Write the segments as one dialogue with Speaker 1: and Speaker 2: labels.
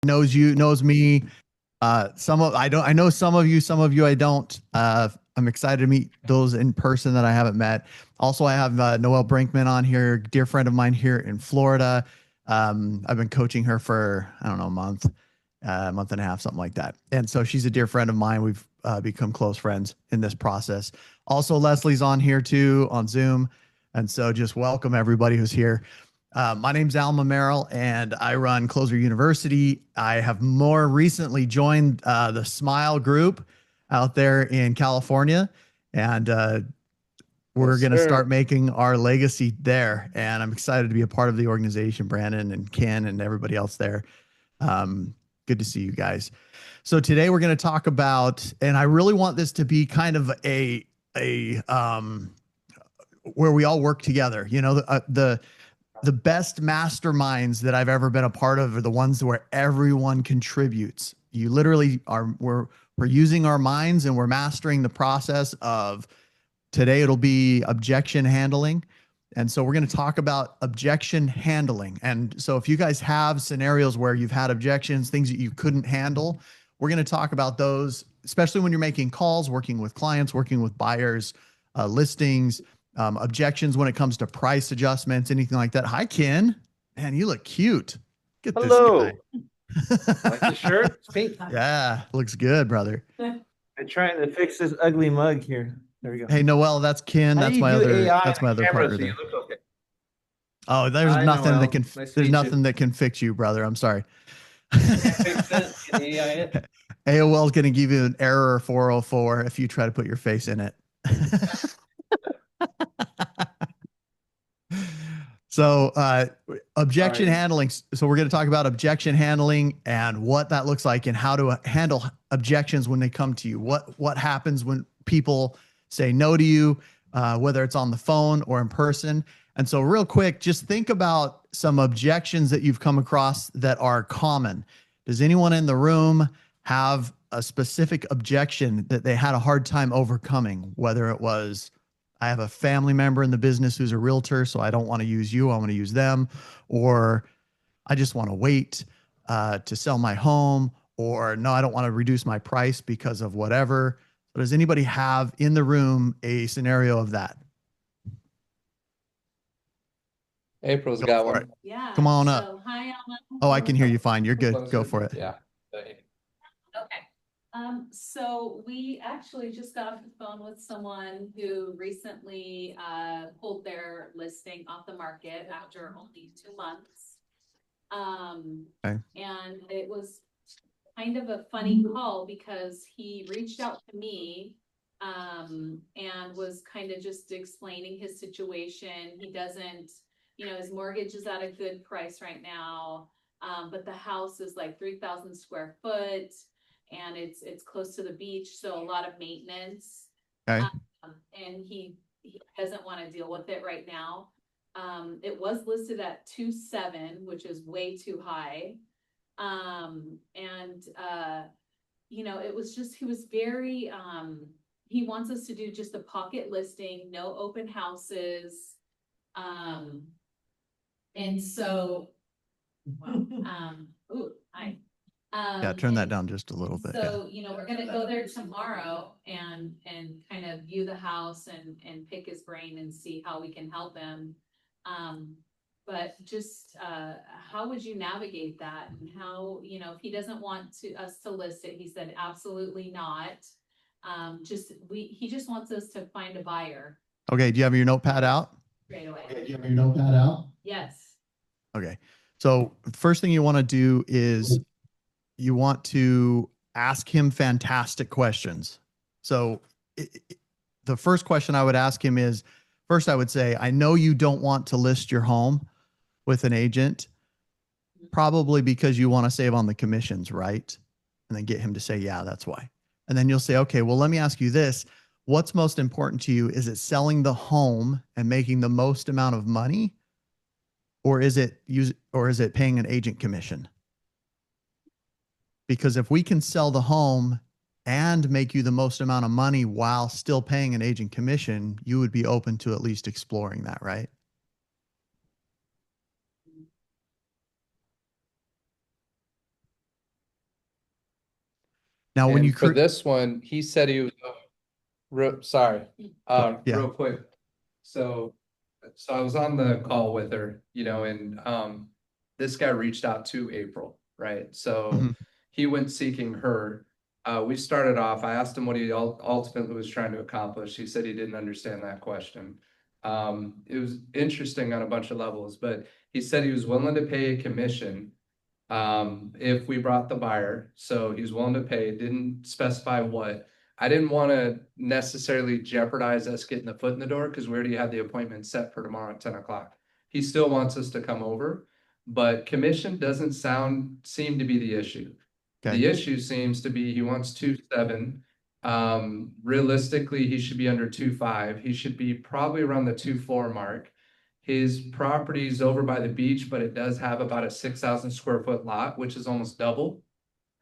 Speaker 1: knows me. I know some of you I don't. I'm excited to meet those in person that I haven't met. Also, I have Noelle Brinkman on here, dear friend of mine here in Florida. I've been coaching her for, I don't know, a month and a half, something like that. And so she's a dear friend of mine. We've become close friends in this process. Also, Leslie's on here too on Zoom. And so just welcome everybody who's here. My name's Alma Merrill, and I run Closer University. I have more recently joined the Smile group out there in California, and we're going to start making our legacy there. And I'm excited to be a part of the organization, Brandon and Ken and everybody else there. Good to see you guys. So today we're going to talk about, and I really want this to be kind of a where we all work together. You know, the best masterminds that I've ever been a part of are the ones where everyone contributes. You literally we're using our minds and we're mastering the process of, today it'll be objection handling. And so we're going to talk about objection handling. And so if you guys have scenarios where you've had objections, things that you couldn't handle, we're going to talk about those, especially when you're making calls, working with clients, working with buyers, listings, objections when it comes to price adjustments, anything like that. Hi, Ken. Man, you look cute. Get
Speaker 2: Hello.
Speaker 1: This guy.
Speaker 2: Like the shirt? It's pink.
Speaker 1: Yeah, looks good, brother.
Speaker 2: I'm trying to fix this ugly mug here. There we go.
Speaker 1: Hey, Noelle, that's Ken. That's my other partner there.
Speaker 2: Okay.
Speaker 1: Oh, there's nothing that can there's nothing that can fix you, brother. I'm sorry. AOL is going to give you an error 404 if you try to put your face in it. So objection handling. So we're going to talk about objection handling and what that looks like and how to handle objections when they come to you. What happens when people say no to you, whether it's on the phone or in person. And so real quick, just think about some objections that you've come across that are common. Does anyone in the room have a specific objection that they had a hard time overcoming, whether it was, I have a family member in the business who's a realtor, so I don't want to use you, I want to use them, or I just want to wait to sell my home, or no, I don't want to reduce my price because of whatever. So does anybody have in the room a scenario of that?
Speaker 3: April's got one.
Speaker 4: Yeah.
Speaker 1: Come on up.
Speaker 4: So, hi, Alma.
Speaker 1: Oh, I can hear you fine. You're good. Go for it.
Speaker 3: Yeah.
Speaker 4: Okay. So we actually just got off the phone with someone who recently pulled their listing off the market after only 2 months.
Speaker 1: Okay.
Speaker 4: And it was kind of a funny call because he reached out to me and was kind of just explaining his situation. He doesn't, his mortgage is at a good price right now, but the house is like 3,000 square foot and it's close to the beach, so a lot of maintenance.
Speaker 1: Okay.
Speaker 4: And he doesn't want to deal with it right now. It was listed at 2.7, which is way too high. It was just, he was very, he wants us to do just a pocket listing, no open houses. And so, hi.
Speaker 1: Yeah, turn that down just a little bit.
Speaker 4: So, we're going to go there tomorrow and kind of view the house and pick his brain and see how we can help him. But just, how would you navigate that? And how, if he doesn't want us to list it, he said, absolutely not. He just wants us to find a buyer.
Speaker 1: Okay. Do you have your notepad out?
Speaker 4: Straight away.
Speaker 1: Okay. Do you have your notepad out?
Speaker 4: Yes.
Speaker 1: Okay. So first thing you want to do is you want to ask him fantastic questions. So the first question I would ask him is, first I would say, I know you don't want to list your home with an agent, probably because you want to save on the commissions, right? And then get him to say, yeah, that's why. And then you'll say, okay, well, let me ask you this. What's most important to you? Is it selling the home and making the most amount of money? Or is it paying an agent commission? Because if we can sell the home and make you the most amount of money while still paying an agent commission, you would be open to at least exploring that, right? Now, when
Speaker 3: And
Speaker 1: you
Speaker 3: for this one, he said he was, sorry,
Speaker 1: yeah.
Speaker 3: real quick. So I was on the call with her, and this guy reached out to April, right? So
Speaker 1: Mhm.
Speaker 3: he went seeking her. We started off, I asked him what he ultimately was trying to accomplish. He said he didn't understand that question. It was interesting on a bunch of levels, but he said he was willing to pay a commission if we brought the buyer. So he was willing to pay, didn't specify what. I didn't want to necessarily jeopardize us getting the foot in the door because we already had the appointment set for tomorrow at 10 o'clock. He still wants us to come over, but commission doesn't seem to be the issue.
Speaker 1: Okay.
Speaker 3: The issue seems to be he wants 2.7. Realistically, he should be under 2.5. He should be probably around the 2.4 mark. His property is over by the beach, but it does have about a 6,000 square foot lot, which is almost double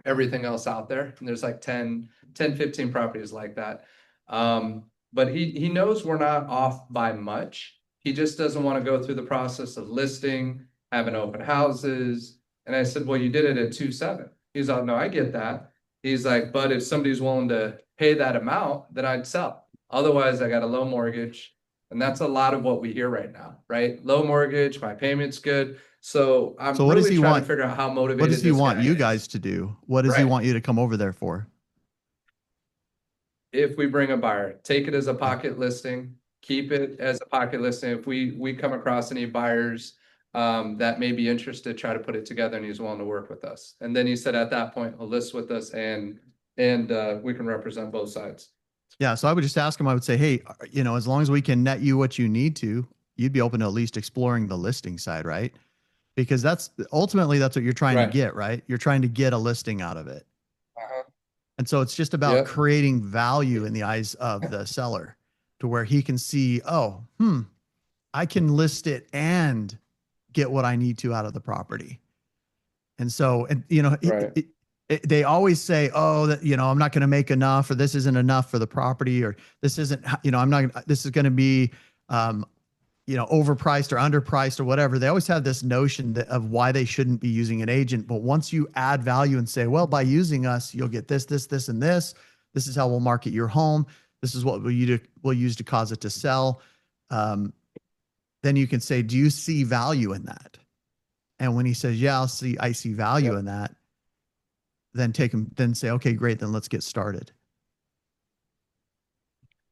Speaker 3: everything else out there. And there's like 10, 15 properties like that. But he knows we're not off by much. He just doesn't want to go through the process of listing, having open houses. And I said, well, you did it at 2.7. He's like, no, I get that. He's like, but if somebody's willing to pay that amount, then I'd sell. Otherwise, I got a low mortgage. And that's a lot of what we hear right now, right? Low mortgage, my payment's good. So I'm
Speaker 1: So what does
Speaker 3: really
Speaker 1: he
Speaker 3: trying
Speaker 1: want?
Speaker 3: to figure out how motivated
Speaker 1: What does he
Speaker 3: this
Speaker 1: want
Speaker 3: guy
Speaker 1: you
Speaker 3: is.
Speaker 1: guys to do? What does he
Speaker 3: Right.
Speaker 1: want you to come over there for?
Speaker 3: If we bring a buyer, take it as a pocket listing, keep it as a pocket listing. If we come across any buyers that may be interested, try to put it together, and he's willing to work with us. And then he said at that point, he'll list with us and we can represent both sides.
Speaker 1: Yeah. So I would just ask him, I would say, hey, as long as we can net you what you need to, you'd be open to at least exploring the listing side, right? Because that's ultimately what you're trying to
Speaker 3: Right.
Speaker 1: get, right? You're trying to get a listing out of it.
Speaker 3: Uh-huh.
Speaker 1: And so it's just about
Speaker 3: Yep.
Speaker 1: creating value in the eyes of the seller to where he can see, oh, I can list it and get what I need to out of the property. And so,
Speaker 3: Right.
Speaker 1: they always say, oh, that, I'm not going to make enough, or this isn't enough for the property, or this isn't, this is going to be, overpriced or underpriced or whatever. They always have this notion of why they shouldn't be using an agent. But once you add value and say, well, by using us, you'll get this, this, this, and this. This is how we'll market your home. This is what we'll use to cause it to sell. Then you can say, do you see value in that? And when he says, yeah, I see value in that, then say, okay, great. Then let's get started.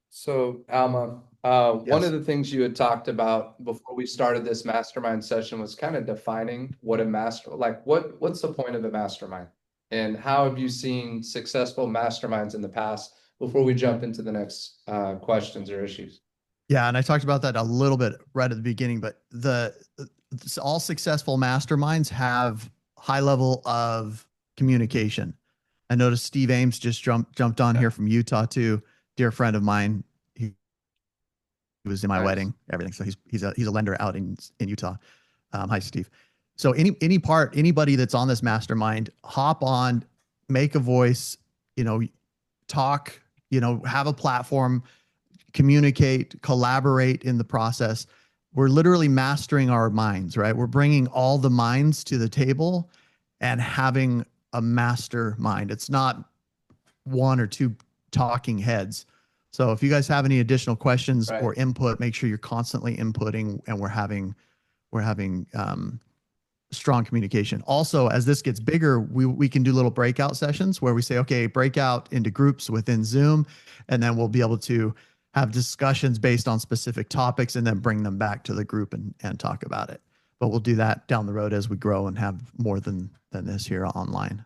Speaker 3: So Alma,
Speaker 1: Yes.
Speaker 3: one of the things you had talked about before we started this mastermind session was kind of defining what a what's the point of a mastermind, and how have you seen successful masterminds in the past before we jump into the next questions or issues?
Speaker 1: Yeah. And I talked about that a little bit right at the beginning, but all successful masterminds have high level of communication. I noticed Steve Ames just jumped on here from Utah too. Dear friend of mine. He was in my wedding, everything. So he's a lender out in Utah. Hi, Steve. So anybody that's on this mastermind, hop on, make a voice, talk, have a platform, communicate, collaborate in the process. We're literally mastering our minds, right? We're bringing all the minds to the table and having a mastermind. It's not one or two talking heads. So if you guys have any additional questions or input, make sure you're constantly inputting, and we're having strong communication. Also, as this gets bigger, we can do little breakout sessions where we say, okay, break out into groups within Zoom, and then we'll be able to have discussions based on specific topics and then bring them back to the group and talk about it. But we'll do that down the road as we grow and have more than this here online.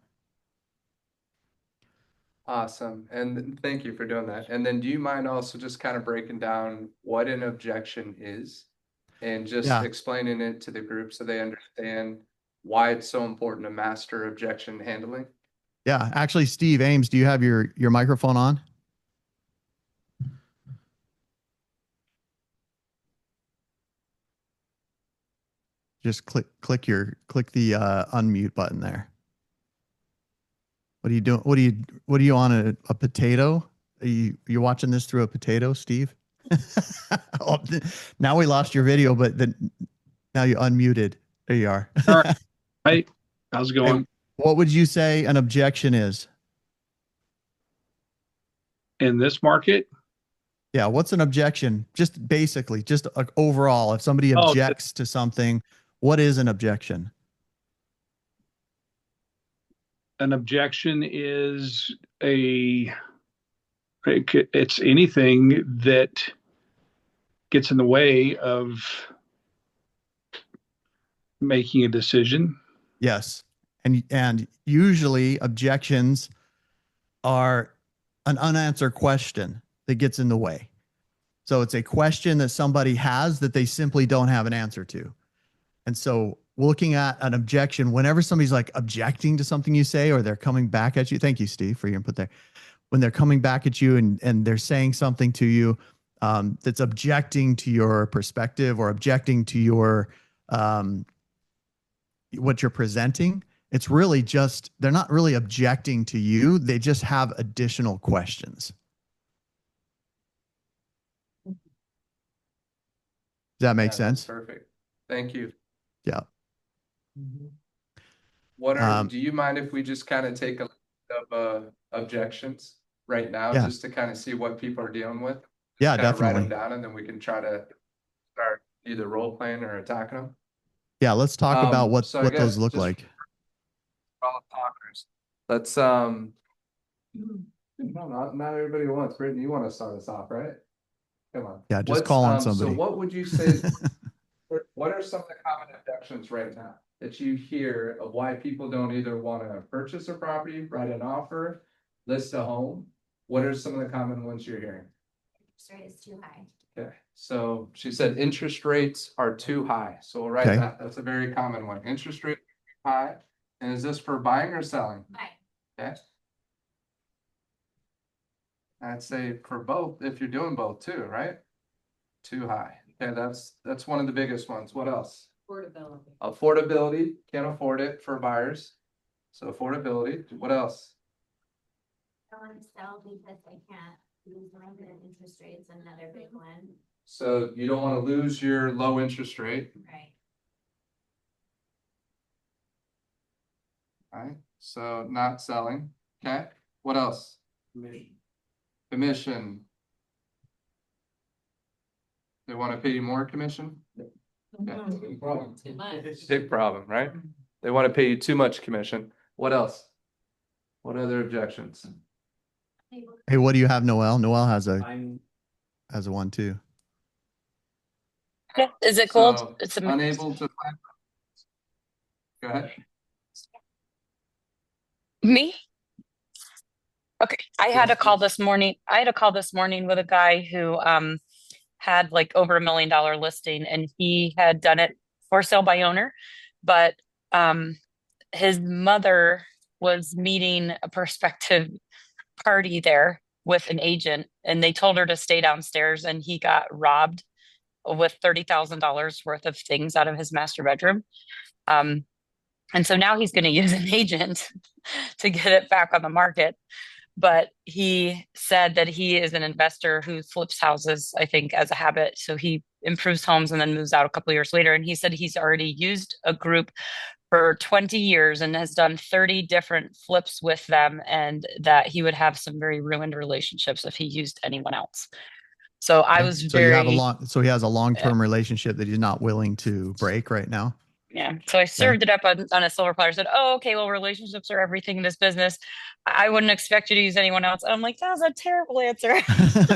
Speaker 3: Awesome. And thank you for doing that. And then do you mind also just kind of breaking down what an objection is and just explaining it to the group so they understand why it's so important to master objection handling?
Speaker 1: Yeah, actually, Steve Ames, do you have your microphone on? Just click the unmute button there. What are you doing? What are you on a potato? Are you watching this through a potato, Steve? Oh, now we lost your video, but then now you unmuted. There you are.
Speaker 5: All right. How's it going?
Speaker 1: Hey, what would you say an objection is?
Speaker 5: in this market.
Speaker 1: Yeah. What's an objection? Just basically, just overall, if somebody
Speaker 5: Oh,
Speaker 1: objects to something, what is an objection?
Speaker 5: an objection is it's anything that gets in the way of making a decision.
Speaker 1: Yes. And usually objections are an unanswered question that gets in the way. So it's a question that somebody has that they simply don't have an answer to. And so looking at an objection, whenever somebody's like objecting to something you say, or they're coming back at you, thank you, Steve, for your input there. When they're coming back at you and they're saying something to you that's objecting to your perspective or objecting to your what you're presenting, it's really just, they're not really objecting to you. They just have additional questions. Does that make
Speaker 3: Yeah, that's
Speaker 1: sense?
Speaker 3: perfect. Thank you.
Speaker 1: Yeah.
Speaker 3: What are, do you mind if we just kind of take a list of objections right now,
Speaker 1: Yeah.
Speaker 3: just to kind of see what people are dealing with?
Speaker 1: Yeah,
Speaker 3: Kind of write them
Speaker 1: definitely.
Speaker 3: down, and then we can try to start either role playing or attacking them.
Speaker 1: Yeah, let's talk about what
Speaker 3: So I
Speaker 1: what those
Speaker 3: guess
Speaker 1: look
Speaker 3: just
Speaker 1: like.
Speaker 3: for all the talkers, let's no, not everybody wants. Brittany, you want to start us off, right? Come on.
Speaker 1: Yeah, just call on
Speaker 3: So
Speaker 1: somebody.
Speaker 3: what would you say? What are some of the common objections right now that you hear of why people don't either want to purchase a property, write an offer, list a home? What are some of the common ones you're hearing?
Speaker 6: Interest rate is too high.
Speaker 3: Okay, so she said interest rates are too high. So we'll write
Speaker 1: Okay.
Speaker 3: that. That's a very common one. Interest rate too high. And is this for buying or selling?
Speaker 6: Bye.
Speaker 3: Okay. I'd say for both, if you're doing both too, right? Too high. Okay, that's one of the biggest ones. What else?
Speaker 4: Affordability.
Speaker 3: Affordability, can't afford it for buyers. So affordability, what else?
Speaker 6: I want to sell because I can't lose my good interest rates, another big one.
Speaker 3: So you don't want to lose your low interest rate,
Speaker 6: Right.
Speaker 3: right? So not selling, okay? What else? Commission. They want to pay you more commission? Okay.
Speaker 4: Too much.
Speaker 3: Big problem, right? They want to pay you too much commission. What else? What other objections?
Speaker 1: Hey, what do you have, Noel? Noel has a one too.
Speaker 7: Yeah, is it cold?
Speaker 3: So,
Speaker 7: It's a
Speaker 3: unable to find. Go ahead.
Speaker 7: me. Okay, I had
Speaker 3: Yes,
Speaker 7: a call
Speaker 3: please.
Speaker 7: this morning. I had a call this morning with a guy who had like over $1 million listing, and he had done it for sale by owner, but his mother was meeting a prospective party there with an agent, and they told her to stay downstairs, and he got robbed with $30,000 worth of things out of his master bedroom. And so now he's going to use an agent to get it back on the market. But he said that he is an investor who flips houses, I think, as a habit. So he improves homes and then moves out a couple of years later. And he said he's already used a group for 20 years and has done 30 different flips with them, and that he would have some very ruined relationships if he used anyone else. So I was
Speaker 1: So you have
Speaker 7: very,
Speaker 1: so he has a long-term relationship that he's not willing to break right now.
Speaker 7: yeah. So I served it up on a silver platter, said, oh, okay, well, relationships are everything in this business. I wouldn't expect you to use anyone else. And I'm like, that was a terrible answer.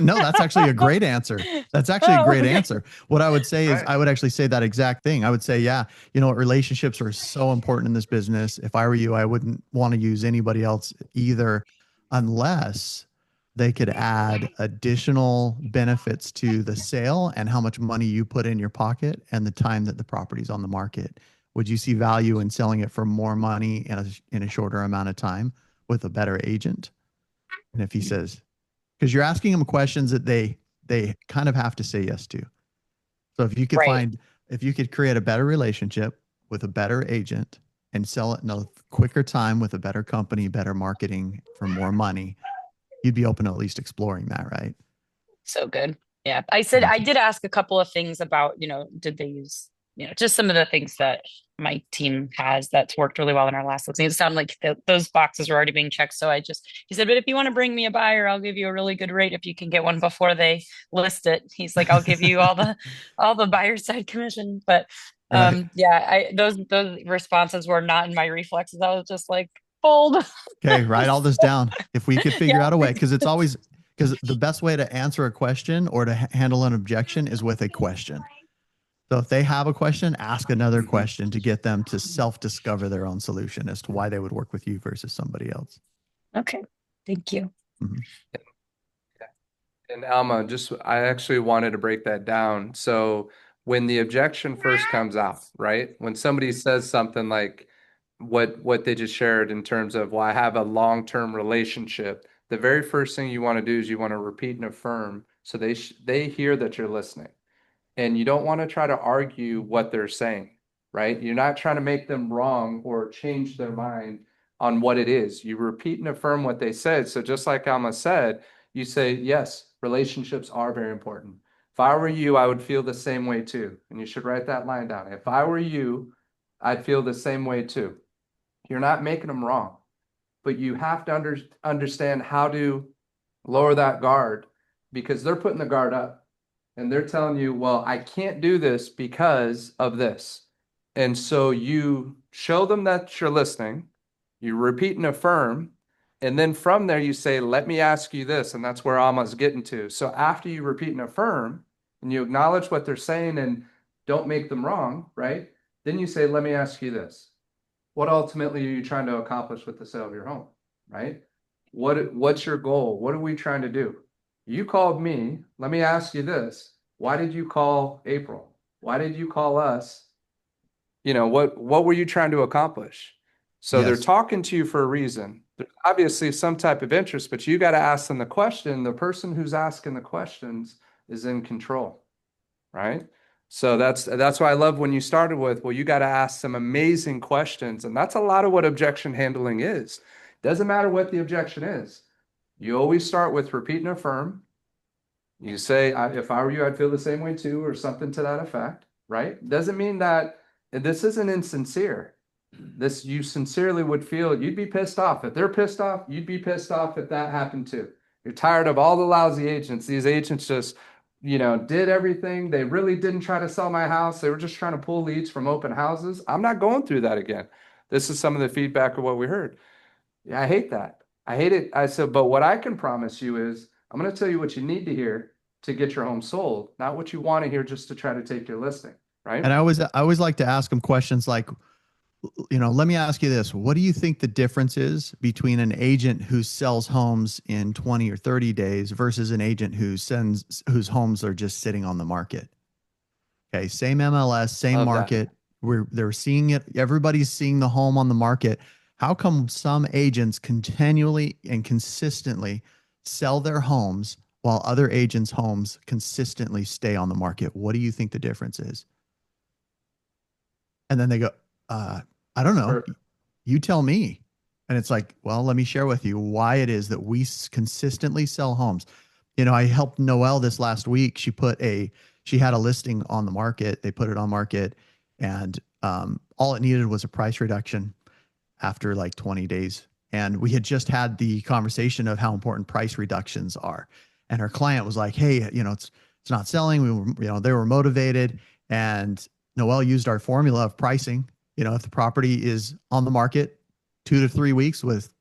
Speaker 1: No, that's actually a great answer. That's actually a great answer. What I would say is
Speaker 3: Right.
Speaker 1: I would actually say that exact thing. I would say, yeah, you know what, relationships are so important in this business. If I were you, I wouldn't want to use anybody else either, unless they could add additional benefits to the sale and how much money you put in your pocket and the time that the property's on the market. Would you see value in selling it for more money in a shorter amount of time with a better agent? And if he says, because you're asking them questions that they kind of have to say yes to. So if you could
Speaker 7: Right.
Speaker 1: if you could create a better relationship with a better agent and sell it in a quicker time with a better company, better marketing for more money, you'd be open to at least exploring that, right?
Speaker 7: So good. Yeah. I said, I did ask a couple of things about, did they use just some of the things that my team has that's worked really well in our last listing. It sounded like those boxes were already being checked. So he said, but if you want to bring me a buyer, I'll give you a really good rate if you can get one before they list it. He's like, I'll give you all the buyer side commission. But
Speaker 1: Right.
Speaker 7: those responses were not in my reflexes. I was just like, bold.
Speaker 1: Okay, write all this down. If we could figure
Speaker 7: Yeah.
Speaker 1: out a way, because the best way to answer a question or to handle an objection is with a question. So if they have a question, ask another question to get them to self-discover their own solution as to why they would work with you versus somebody else.
Speaker 7: Okay. Thank you.
Speaker 1: Mhm.
Speaker 3: And Alma, I actually wanted to break that down. So when the objection first comes out, right? When somebody says something like what they just shared in terms of, well, I have a long-term relationship, the very first thing you want to do is you want to repeat and affirm so they hear that you're listening. And you don't want to try to argue what they're saying, right? You're not trying to make them wrong or change their mind on what it is. You repeat and affirm what they said. So just like Alma said, you say, yes, relationships are very important. If I were you, I would feel the same way too. And you should write that line down. If I were you, I'd feel the same way too. You're not making them wrong, but you have to understand how to lower that guard because they're putting the guard up. And they're telling you, well, I can't do this because of this. And so you show them that you're listening, you repeat and affirm, and then from there you say, let me ask you this. And that's where Alma's getting to. So after you repeat and affirm, and you acknowledge what they're saying and don't make them wrong, right? Then you say, let me ask you this. What ultimately are you trying to accomplish with the sale of your home, right? What's your goal? What are we trying to do? You called me. Let me ask you this. Why did you call April? Why did you call us? What were you trying to accomplish? So they're
Speaker 1: Yes.
Speaker 3: talking to you for a reason. There's obviously some type of interest, but you got to ask them the question. The person who's asking the questions is in control, right? So that's why I love when you started with, well, you got to ask some amazing questions. And that's a lot of what objection handling is. Doesn't matter what the objection is. You always start with repeat and affirm. You say, if I were you, I'd feel the same way too, or something to that effect, right? Doesn't mean that this isn't insincere. You sincerely would feel, you'd be pissed off. If they're pissed off, you'd be pissed off if that happened too. You're tired of all the lousy agents. These agents just, did everything. They really didn't try to sell my house. They were just trying to pull leads from open houses. I'm not going through that again. This is some of the feedback of what we heard. Yeah, I hate that. I hate it. I said, but what I can promise you is I'm going to tell you what you need to hear to get your home sold, not what you want to hear just to try to take your listing, right?
Speaker 1: And I always like to ask them questions like, let me ask you this. What do you think the difference is between an agent who sells homes in 20 or 30 days versus an agent whose homes are just sitting on the market? Okay. Same MLS, same
Speaker 3: Love that.
Speaker 1: market. They're seeing it. Everybody's seeing the home on the market. How come some agents continually and consistently sell their homes while other agents' homes consistently stay on the market? What do you think the difference is? And then they go, I don't know.
Speaker 3: Sure.
Speaker 1: You tell me. And it's like, well, let me share with you why it is that we consistently sell homes. I helped Noelle this last week. She had a listing on the market. They put it on market and all it needed was a price reduction after like 20 days. And we had just had the conversation of how important price reductions are. And her client was like, hey, it's not selling. We were, they were motivated. And Noelle used our formula of pricing. If the property is on the market 2 to 3 weeks with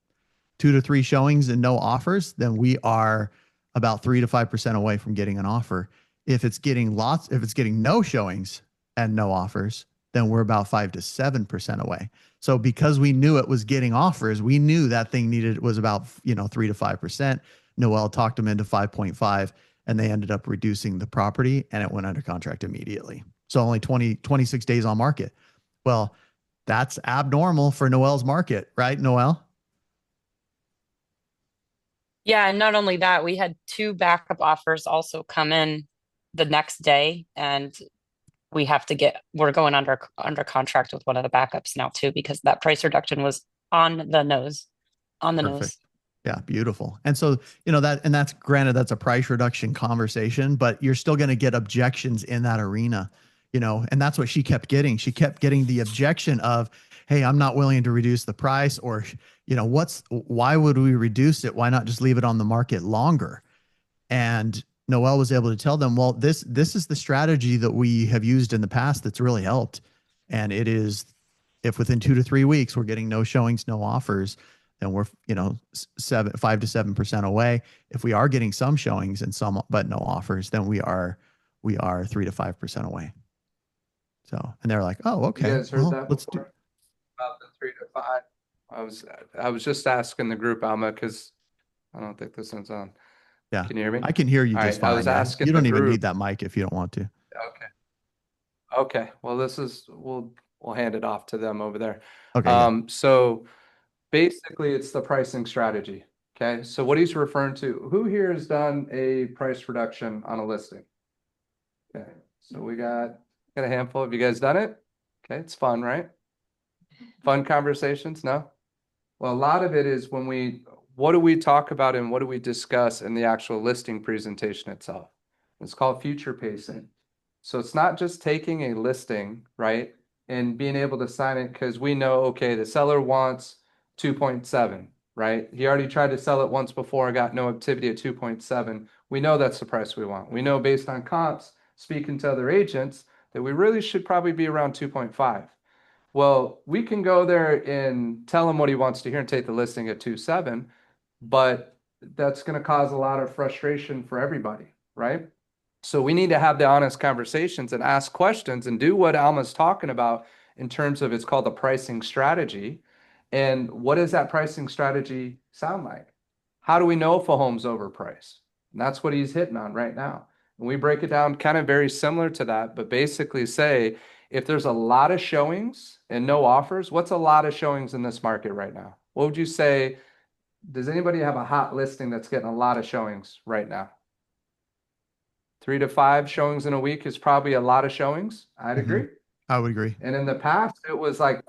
Speaker 1: 2 to 3 showings and no offers, then we are about 3 to 5% away from getting an offer. If it's getting no showings and no offers, then we're about 5 to 7% away. So because we knew it was getting offers, we knew that thing was about 3 to 5%. Noelle talked them into 5.5 and they ended up reducing the property and it went under contract immediately. So only 26 days on market. Well, that's abnormal for Noelle's market, right, Noelle?
Speaker 7: Yeah, and not only that, we had 2 backup offers also come in the next day, and we're going under contract with one of the backups now too, because that price reduction was on the nose.
Speaker 1: Perfect. Yeah, beautiful. And so, that's granted, that's a price reduction conversation, but you're still going to get objections in that arena. you know, and that's what she kept getting. She kept getting the objection of, hey, I'm not willing to reduce the price, or, you know, why would we reduce it? Why not just leave it on the market longer? And Noelle was able to tell them, well, this is the strategy that we have used in the past that's really helped. And it is, if within 2 to 3 weeks we're getting no showings, no offers, then we're, you know, 5 to 7% away. If we are getting some showings and some, but no offers, then we are 3 to 5% away. So, and they're like, oh, okay.
Speaker 3: You guys heard
Speaker 1: well,
Speaker 3: that
Speaker 1: let's
Speaker 3: before? About the 3 to 5. I was just asking the group, Alma, because I don't think this one's on.
Speaker 1: Yeah.
Speaker 3: Can you hear me?
Speaker 1: I can hear you
Speaker 3: All
Speaker 1: just
Speaker 3: right, I
Speaker 1: fine.
Speaker 3: was
Speaker 1: Yeah.
Speaker 3: asking
Speaker 1: You don't
Speaker 3: the
Speaker 1: even
Speaker 3: group.
Speaker 1: need that mic if you don't want to.
Speaker 3: Okay. Okay. Well, we'll hand it off to them over there.
Speaker 1: Okay. Yeah.
Speaker 3: So basically it's the pricing strategy. Okay. So what he's referring to, who here has done a price reduction on a listing? Okay. So we got a handful. Have you guys done it? Okay. It's fun, right? Fun conversations? No? Well, a lot of it is what do we talk about and what do we discuss in the actual listing presentation itself? It's called future pacing. So it's not just taking a listing, right, and being able to sign it because we know, okay, the seller wants 2.7, right? He already tried to sell it once before, got no activity at 2.7. We know that's the price we want. We know based on comps, speaking to other agents, that we really should probably be around 2.5. Well, we can go there and tell him what he wants to hear and take the listing at 2.7, but that's going to cause a lot of frustration for everybody, right? So we need to have the honest conversations and ask questions and do what Alma's talking about in terms of, it's called the pricing strategy. And what does that pricing strategy sound like? How do we know if a home's overpriced? And that's what he's hitting on right now. And we break it down kind of very similar to that, but basically say, if there's a lot of showings and no offers, what's a lot of showings in this market right now? What would you say? Does anybody have a hot listing that's getting a lot of showings right now? 3 to 5 showings in a week is probably a lot of showings. I'd agree.
Speaker 1: I would agree.
Speaker 3: And in the past, it was like,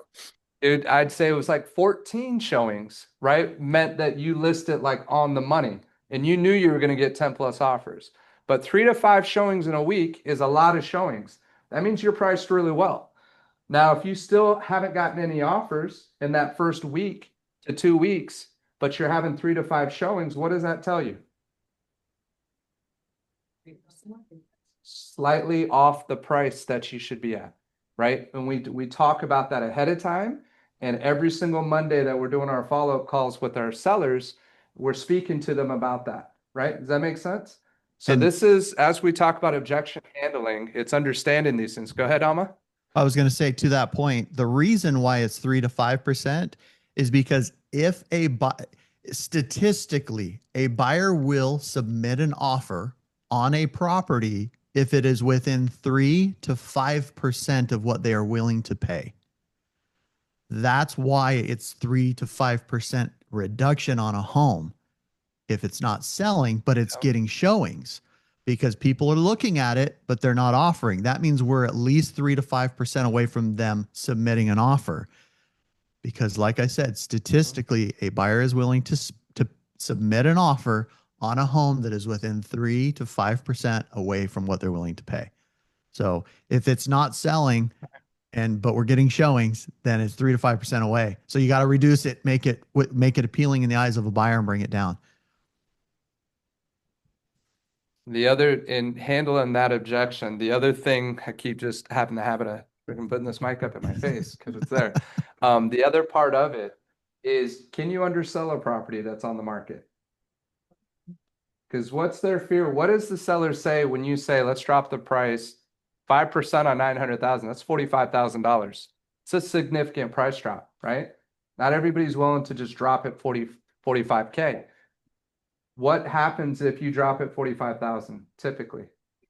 Speaker 3: I'd say it was like 14 showings, right? Meant that you listed like on the money and you knew you were going to get 10 plus offers. But 3 to 5 showings in a week is a lot of showings. That means you're priced really well. Now, if you still haven't gotten any offers in that first week to 2 weeks, but you're having 3 to 5 showings, what does that tell you? Slightly off the price that you should be at, right? And we talk about that ahead of time. And every single Monday that we're doing our follow-up calls with our sellers, we're speaking to them about that, right? Does that make sense? So
Speaker 1: And
Speaker 3: this is, as we talk about objection handling, it's understanding these things. Go ahead, Alma.
Speaker 1: I was going to say, to that point, the reason why it's 3 to 5% is because if statistically, a buyer will submit an offer on a property if it is within 3 to 5% of what they are willing to pay. That's why it's 3 to 5% reduction on a home if it's not selling, but it's getting showings, because people are looking at it, but they're not offering. That means we're at least 3 to 5% away from them submitting an offer. Because like I said, statistically, a buyer is willing to submit an offer on a home that is within 3 to 5% away from what they're willing to pay. So if it's not selling but we're getting showings, then it's 3 to 5% away. So you got to reduce it, make it appealing in the eyes of a buyer and bring it down.
Speaker 3: The other, in handling that objection, the other thing, I keep just having the habit of freaking putting this mic up in my face because it's there. The other part of it is, can you undersell a property that's on the market? Because what's their fear? What does the seller say when you say, let's drop the price 5% on 900,000? That's $45,000. It's a significant price drop, right? Not everybody's willing to just drop it 45K. What happens if you drop it 45,000 typically?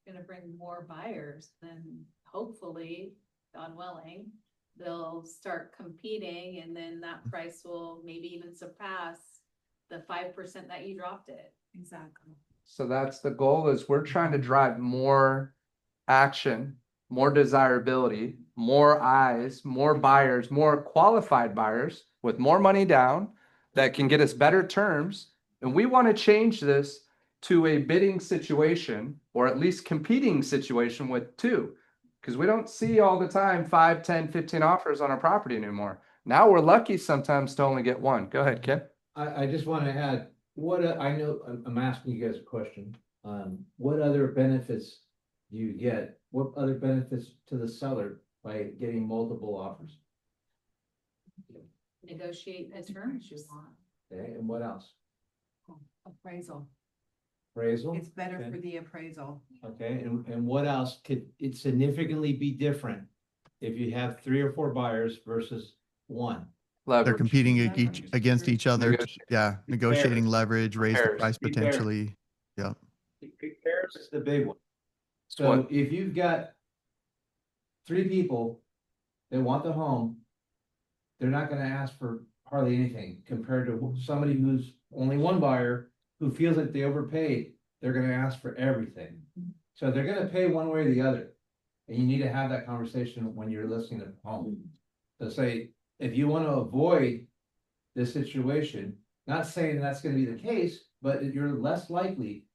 Speaker 4: You're gonna bring more buyers, then hopefully, God willing, they'll start competing, and then that price will maybe even surpass the 5% that you dropped it. Exactly.
Speaker 3: So that's the goal, is we're trying to drive more action, more desirability, more eyes, more buyers, more qualified buyers with more money down that can get us better terms. And we want to change this to a bidding situation, or at least competing situation with 2. Because we don't see all the time 5, 10, 15 offers on our property anymore. Now we're lucky sometimes to only get one. Go ahead, Kim.
Speaker 2: I just want to add, I know, I'm asking you guys a question. What other benefits do you get? What other benefits to the seller by getting multiple offers?
Speaker 4: Negotiate the terms you want.
Speaker 2: Okay, and what else?
Speaker 8: Appraisal.
Speaker 2: Appraisal?
Speaker 8: It's better
Speaker 2: Okay.
Speaker 8: for the appraisal.
Speaker 2: Okay, and what else could it significantly be different if you have 3 or 4 buyers versus one?
Speaker 1: They're
Speaker 3: Leverage.
Speaker 1: competing
Speaker 8: Leverage.
Speaker 1: against each other.
Speaker 3: Negotiate.
Speaker 1: Yeah, negotiating leverage, raise the
Speaker 3: Repairs.
Speaker 1: price
Speaker 2: Repairs.
Speaker 1: potentially. Yeah.
Speaker 2: Repairs is the big one.
Speaker 3: It's
Speaker 2: So
Speaker 3: one.
Speaker 2: if you've got 3 people that want the home, they're not gonna ask for hardly anything compared to somebody who's only one buyer who feels like they overpaid. They're gonna ask for everything. So they're gonna pay one way or the other. And you need to have that conversation when you're listing the home. So say, if you want to avoid this situation, not saying that's gonna be the case, but you're less likely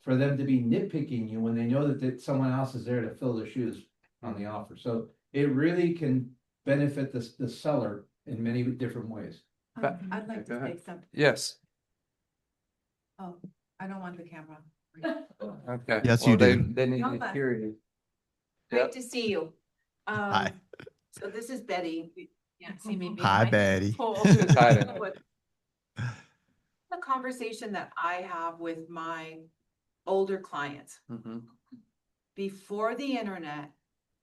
Speaker 2: for them to be nitpicking you when they know that someone else is there to fill their shoes on the offer. So it really can benefit the seller in many different ways.
Speaker 3: But-
Speaker 8: I'd like
Speaker 3: Go
Speaker 8: to
Speaker 3: ahead.
Speaker 8: say something.
Speaker 3: Yes.
Speaker 8: Oh, I don't want the camera.
Speaker 3: Okay.
Speaker 1: Yes,
Speaker 3: Well,
Speaker 1: you do.
Speaker 3: They need
Speaker 8: No,
Speaker 3: to
Speaker 8: but-
Speaker 3: hear you.
Speaker 8: Great
Speaker 3: Yep.
Speaker 8: to see you.
Speaker 1: Hi.
Speaker 8: So this is Betty. You can't see me.
Speaker 1: Hi,
Speaker 8: behind
Speaker 1: Betty.
Speaker 8: the pole.
Speaker 3: She's hiding.
Speaker 8: The conversation that I have with my older clients.
Speaker 3: Mhm.
Speaker 8: Before the internet,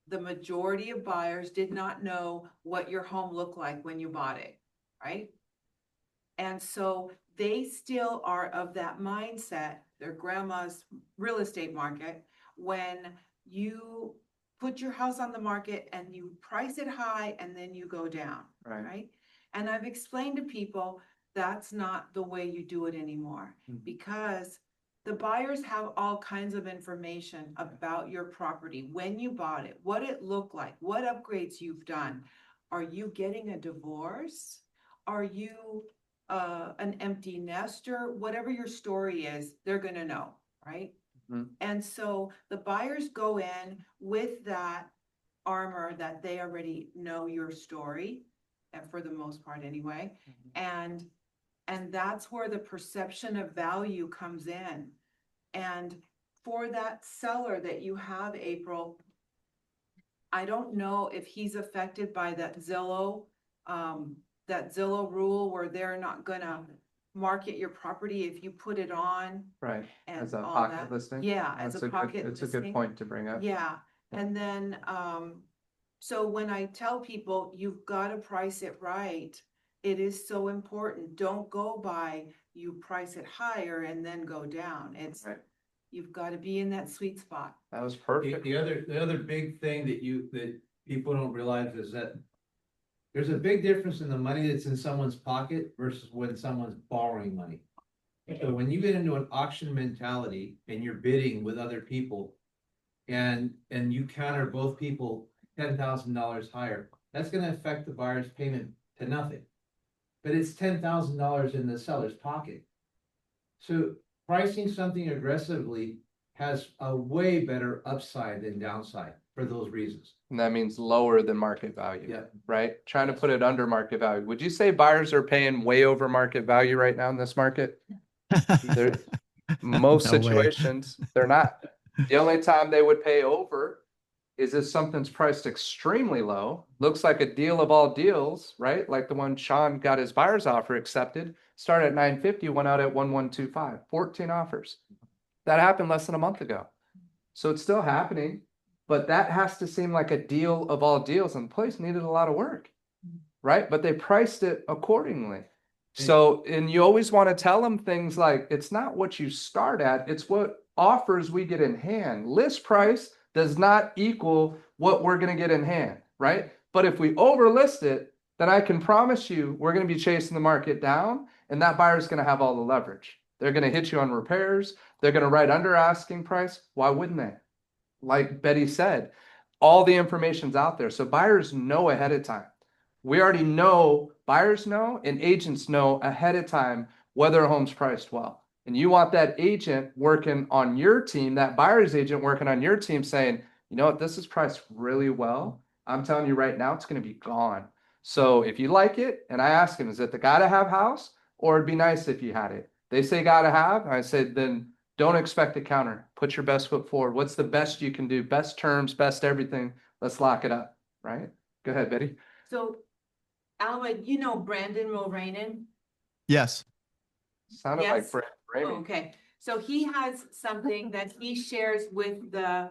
Speaker 8: the majority of buyers did not know what your home looked like when you bought it, right? And so they still are of that mindset, their grandma's real estate market, when you put your house on the market and you price it high and then you go down,
Speaker 3: Right.
Speaker 8: right? And I've explained to people that's not the way you do it anymore,
Speaker 3: Mhm.
Speaker 8: because the buyers have all kinds of information about your property, when you bought it, what it looked like, what upgrades you've done. Are you getting a divorce? Are you an empty nester? Whatever your story is, they're gonna know, right?
Speaker 3: Mhm.
Speaker 8: And so the buyers go in with that armor that they already know your story, and for the most part anyway. And that's where the perception of value comes in. And for that seller that you have, April, I don't know if he's affected by that Zillow rule where they're not gonna market your property if you put it on
Speaker 3: Right.
Speaker 8: and
Speaker 3: As a
Speaker 8: all
Speaker 3: pocket
Speaker 8: that.
Speaker 3: listing.
Speaker 8: Yeah, as
Speaker 3: That's
Speaker 8: a pocket
Speaker 3: It's a good
Speaker 8: listing.
Speaker 3: point to bring up.
Speaker 8: Yeah, and then, so when I tell people, you've gotta price it right, it is so important. Don't go by, you price it higher and then go down. It's,
Speaker 3: Right.
Speaker 8: you've gotta be in that sweet spot.
Speaker 3: That was
Speaker 2: The,
Speaker 3: perfect.
Speaker 2: the other big thing that people don't realize is that there's a big difference in the money that's in someone's pocket versus when someone's borrowing money. So when you get into an auction mentality and you're bidding with other people and you counter both people $10,000 higher, that's gonna affect the buyer's payment to nothing. But it's $10,000 in the seller's pocket. So pricing something aggressively has a way better upside than downside for those reasons.
Speaker 3: And that means lower than market value.
Speaker 2: Yeah.
Speaker 3: Right? Trying to put it under market value. Would you say buyers are paying way over market value right now in this market? They're- Most
Speaker 1: No way.
Speaker 3: situations, they're not. The only time they would pay over is if something's priced extremely low, looks like a deal of all deals, right? Like the one Sean got his buyer's offer accepted, started at 950, went out at 1125, 14 offers. That happened less than a month ago. So it's still happening, but that has to seem like a deal of all deals, and the place needed a lot of work, right? But they priced it accordingly. So, and you always want to tell them things like, it's not what you start at, it's what offers we get in hand. List price does not equal what we're going to get in hand, right? But if we overlist it, then I can promise you we're going to be chasing the market down, and that buyer's going to have all the leverage. They're going to hit you on repairs. They're going to write under asking price. Why wouldn't they? Like Betty said, all the information's out there. So buyers know ahead of time. We already know, buyers know, and agents know ahead of time whether a home's priced well. And you want that agent working on your team, that buyer's agent working on your team saying, you know what, this is priced really well. I'm telling you right now, it's gonna be gone. So if you like it, and I ask him, is it the gotta have house, or it'd be nice if you had it? They say gotta have, and I said, then don't expect a counter. Put your best foot forward. What's the best you can do? Best terms, best everything. Let's lock it up, right? Go ahead, Betty.
Speaker 8: So, Alma, you know Brandon Mulranen?
Speaker 1: Yes.
Speaker 3: Sounded like
Speaker 8: Yes?
Speaker 3: Brand Raymond.
Speaker 8: Okay, so he has something that he shares with the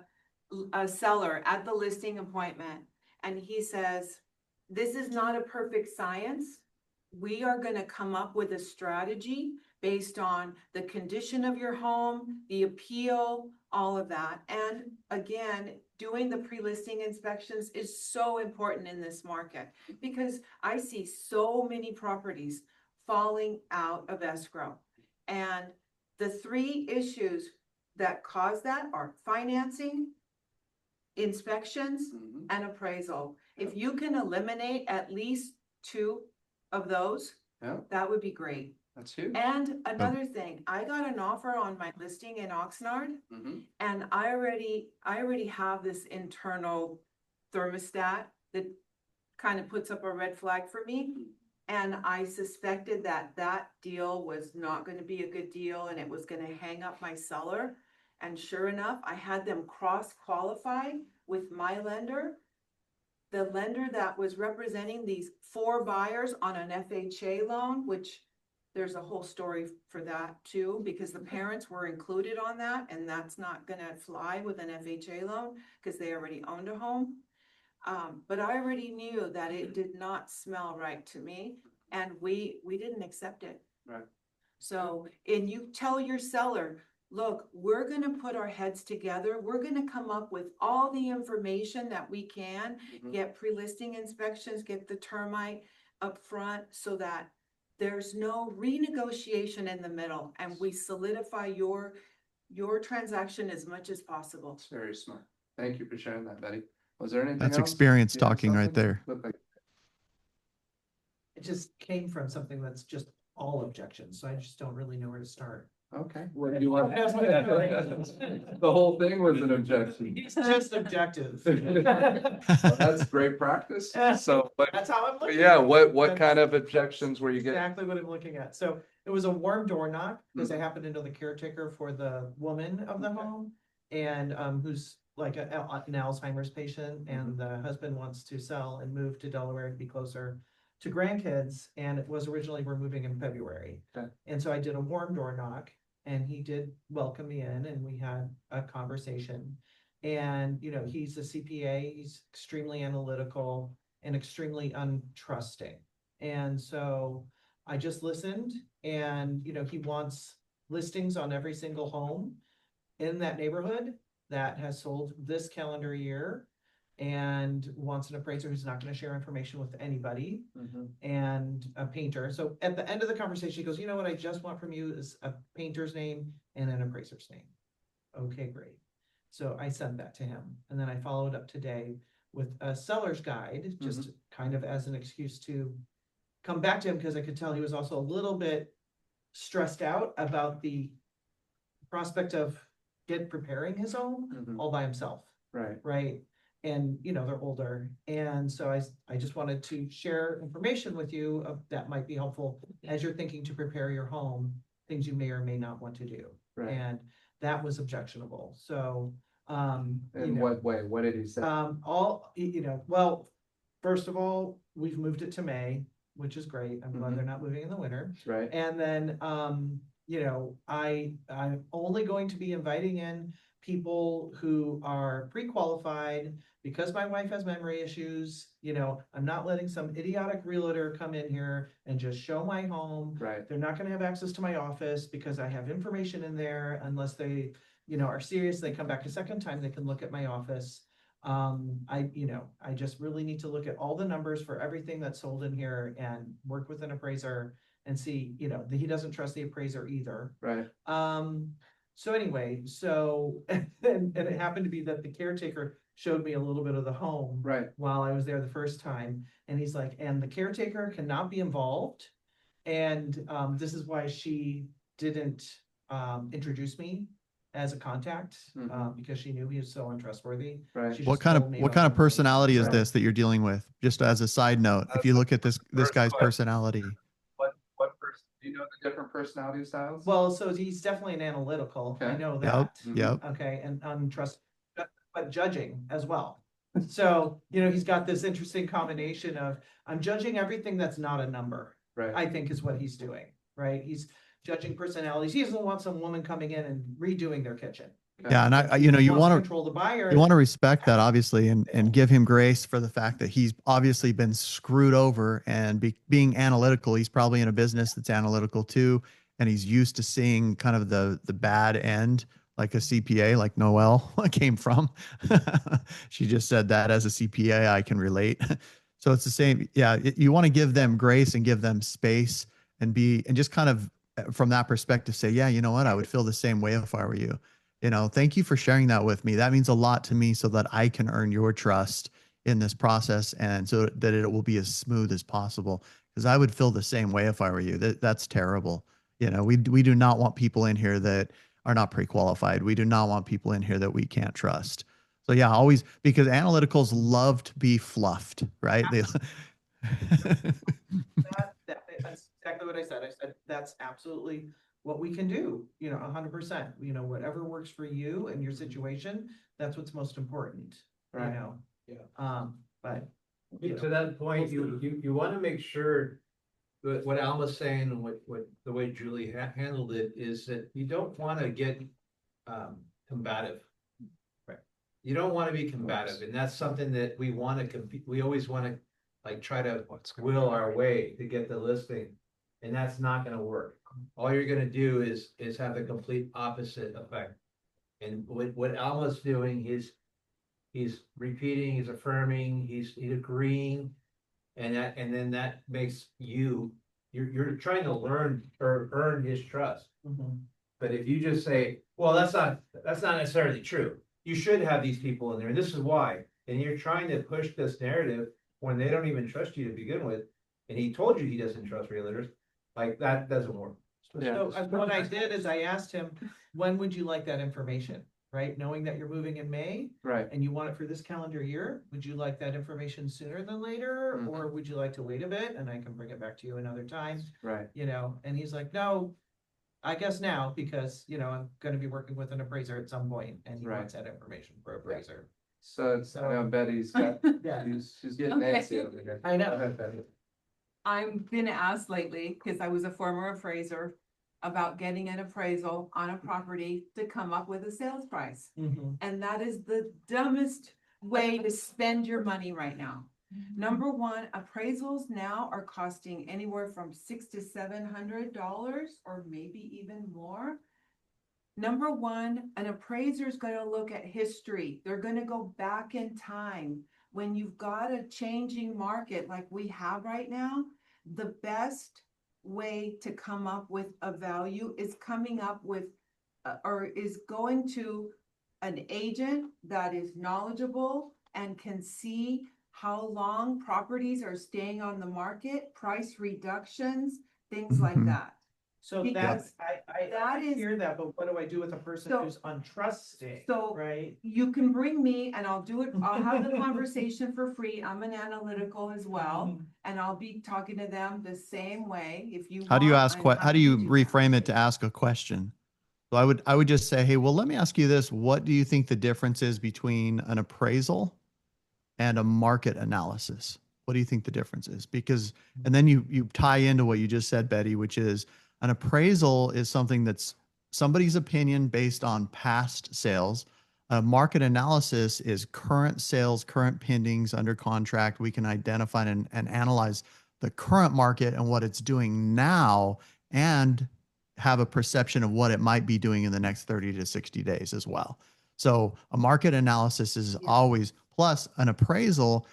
Speaker 8: seller at the listing appointment. And he says, this is not a perfect science. We are gonna come up with a strategy based on the condition of your home, the appeal, all of that. And again, doing the pre-listing inspections is so important in this market because I see so many properties falling out of escrow. And the three issues that cause that are financing, inspections,
Speaker 3: Mhm.
Speaker 8: and appraisal. If you can eliminate at least two of those,
Speaker 3: Yeah.
Speaker 8: that would be great.
Speaker 3: That's huge.
Speaker 8: And another thing, I got an offer on my listing in Oxnard,
Speaker 3: Mhm.
Speaker 8: and I already have this internal thermostat that kind of puts up a red flag for me. And I suspected that that deal was not going to be a good deal and it was going to hang up my seller. And sure enough, I had them cross-qualify with my lender. The lender that was representing these 4 buyers on an FHA loan, which there's a whole story for that too, because the parents were included on that, and that's not gonna fly with an FHA loan because they already owned a home. But I already knew that it did not smell right to me, and we didn't accept it.
Speaker 3: Right.
Speaker 8: So, and you tell your seller, look, we're gonna put our heads together. We're gonna come up with all the information that we can,
Speaker 3: Mhm.
Speaker 8: get pre-listing inspections, get the termite up front so that there's no renegotiation in the middle and we solidify your transaction as much as possible.
Speaker 3: That's very smart. Thank you for sharing that, Betty. Was there anything
Speaker 1: That's
Speaker 3: else?
Speaker 1: experience
Speaker 3: Do you have
Speaker 1: talking right
Speaker 3: something?
Speaker 1: there.
Speaker 3: Looked like-
Speaker 9: It just came from something that's just all objections, so I just don't really know where to start.
Speaker 3: Okay, what do you want? The whole thing was an objection.
Speaker 9: It's just objective.
Speaker 3: Well, that's great practice. So, but
Speaker 9: That's how I'm looking.
Speaker 3: yeah,
Speaker 9: at it.
Speaker 3: what
Speaker 9: That's
Speaker 3: kind of objections were you getting?
Speaker 9: Exactly what I'm looking at. So it was a warm door knock because I happen to know the caretaker for the woman of the home and who's like an Alzheimer's patient, and the husband wants to sell and move to Delaware to be closer to grandkids, and it was originally we're moving in February.
Speaker 3: Okay.
Speaker 9: And so I did a warm door knock and he did welcome me in and we had a conversation. And, you know, he's a CPA, he's extremely analytical and extremely untrusting. And so I just listened and, you know, he wants listings on every single home in that neighborhood that has sold this calendar year and wants an appraiser who's not going to share information with anybody
Speaker 3: Mhm.
Speaker 9: and a painter. So at the end of the conversation, he goes, you know what I just want from you is a painter's name and an appraiser's name. Okay, great. So I sent that to him. And then I followed up today with a seller's guide, just kind of as an excuse to come back to him because I could tell he was also a little bit stressed out about the prospect of preparing his home
Speaker 3: Mhm.
Speaker 9: all by himself.
Speaker 3: Right.
Speaker 9: Right. And, you know, they're older. And so I just wanted to share information with you that might be helpful as you're thinking to prepare your home, things you may or may not want to do.
Speaker 3: Right.
Speaker 9: And that was objectionable. So,
Speaker 3: In what way? What did he say?
Speaker 9: well, first of all, we've moved it to May, which is great. I'm glad
Speaker 3: Mhm.
Speaker 9: they're not moving in the winter.
Speaker 3: Right.
Speaker 9: And then, you know, I'm only going to be inviting in people who are pre-qualified because my wife has memory issues. You know, I'm not letting some idiotic realtor come in here and just show my home.
Speaker 3: Right.
Speaker 9: They're not gonna have access to my office because I have information in there unless they, you know, are serious. They come back a second time, they can look at my office. I just really need to look at all the numbers for everything that's sold in here and work with an appraiser and see, you know, that he doesn't trust the appraiser either.
Speaker 3: Right.
Speaker 9: So anyway, and it happened to be that the caretaker showed me a little bit of the home
Speaker 3: Right.
Speaker 9: while I was there the first time. And he's like, and the caretaker cannot be involved. And this is why she didn't introduce me as a contact,
Speaker 3: Mhm.
Speaker 9: because she knew he was so untrustworthy.
Speaker 3: Right.
Speaker 9: She
Speaker 1: What
Speaker 9: just
Speaker 1: kind
Speaker 9: told
Speaker 1: of
Speaker 9: me
Speaker 1: what
Speaker 9: about
Speaker 1: kind of
Speaker 9: the money.
Speaker 1: personality is
Speaker 3: Right.
Speaker 1: this that you're dealing with? Just as a side note, if you
Speaker 3: That's
Speaker 1: look at this
Speaker 3: first
Speaker 1: guy's
Speaker 3: question.
Speaker 1: personality.
Speaker 3: What person, do you know the different personality styles?
Speaker 9: Well, so he's definitely an analytical, I
Speaker 3: Okay.
Speaker 9: know
Speaker 1: Yep.
Speaker 9: that.
Speaker 1: Yep.
Speaker 9: Okay, and untrust, but judging as well. So, you know, he's got this interesting combination of, I'm judging everything that's not a number,
Speaker 3: Right.
Speaker 9: I think is what he's doing, right? He's judging personalities. He doesn't want some woman coming in and redoing their kitchen.
Speaker 3: Okay.
Speaker 1: Yeah. And
Speaker 9: He
Speaker 1: you
Speaker 9: wants to
Speaker 1: want to
Speaker 9: control the buyer.
Speaker 1: you want to respect that, obviously, and give him grace for the fact that he's obviously been screwed over, and being analytical, he's probably in a business that's analytical too, and he's used to seeing kind of the bad end, like a CPA, like Noelle came from. She just said that as a CPA, I can relate. So it's the same. Yeah, you want to give them grace and give them space, and just kind of from that perspective say, yeah, you know what, I would feel the same way if I were you. Thank you for sharing that with me. That means a lot to me, so that I can earn your trust in this process, and so that it will be as smooth as possible. Because I would feel the same way if I were you. That's terrible. We do not want people in here that are not pre-qualified. We do not want people in here that we can't trust. So yeah, always, because analyticals love to be fluffed, right? They
Speaker 9: That's exactly what I said. I said, that's absolutely what we can do, 100%, whatever works for you and your situation, that's what's most important,
Speaker 3: Right.
Speaker 2: Yeah.
Speaker 9: But.
Speaker 2: To that point, you want to make sure that what Alma's saying and what the way Julie handled it is that you don't want to get combative.
Speaker 9: Right.
Speaker 2: You don't want to be combative, and that's something that we want to compete. We always want to try to will our way to get the listing, and that's not going to work. All you're going to do is have the complete opposite effect. And what Alma's doing is he's repeating, he's affirming, he's agreeing, and then that makes you're trying to learn or earn his trust. But if you just say, well, that's not necessarily true. You should have these people in there, and this is why. And you're trying to push this narrative when they don't even trust you to begin with. And he told you he doesn't trust realtors. Like, that doesn't work.
Speaker 9: So what I did is I asked him, when would you like that information? Right? Knowing that you're moving in May.
Speaker 3: Right.
Speaker 9: And you want it for this calendar year, would you like that information sooner than later?
Speaker 3: Mhm.
Speaker 9: Or would you like to wait a bit and I can bring it back to you another time?
Speaker 3: Right.
Speaker 9: And he's like, no, I guess now, because, I'm gonna be working with an appraiser at some point and he
Speaker 3: Right.
Speaker 9: wants that information for appraiser.
Speaker 3: So I know Betty's got,
Speaker 9: Yeah.
Speaker 3: she's getting
Speaker 10: Okay.
Speaker 3: antsy over here.
Speaker 9: I know.
Speaker 3: Go ahead, Betty.
Speaker 10: I've been asked lately, because I was a former appraiser, about getting an appraisal on a property to come up with a sales price. And that is the dumbest way to spend your money right now. Number one, appraisals now are costing anywhere from $600 to $700 or maybe even more. Number one, an appraiser is going to look at history. They're going to go back in time. When you've got a changing market like we have right now, the best way to come up with a value is coming up with or is going to an agent that is knowledgeable and can see how long properties are staying on the market, price reductions, things like
Speaker 1: Mhm.
Speaker 10: that.
Speaker 9: So
Speaker 10: Because
Speaker 9: I
Speaker 10: that is-
Speaker 9: hear that, but what do I do with a person
Speaker 10: So-
Speaker 9: who's untrusting?
Speaker 10: so-
Speaker 9: Right?
Speaker 10: You can bring me and I'll do it, I'll have the conversation for free. I'm an analytical as well. And I'll be talking to them the same way if you.
Speaker 1: How do you
Speaker 10: want,
Speaker 1: ask
Speaker 10: I'm
Speaker 1: how do
Speaker 10: happy
Speaker 1: you
Speaker 10: to do that.
Speaker 1: reframe it to ask a question? So I would just say, hey, well, let me ask you this. What do you think the difference is between an appraisal and a market analysis? What do you think the difference is? Because, and then you tie into what you just said, Betty, which is an appraisal is something that's somebody's opinion based on past sales. A market analysis is current sales, current pendings under contract. We can identify and analyze the current market and what it's doing now, and have a perception of what it might be doing in the next 30 to 60 days as well. So a market analysis is always, plus an appraisal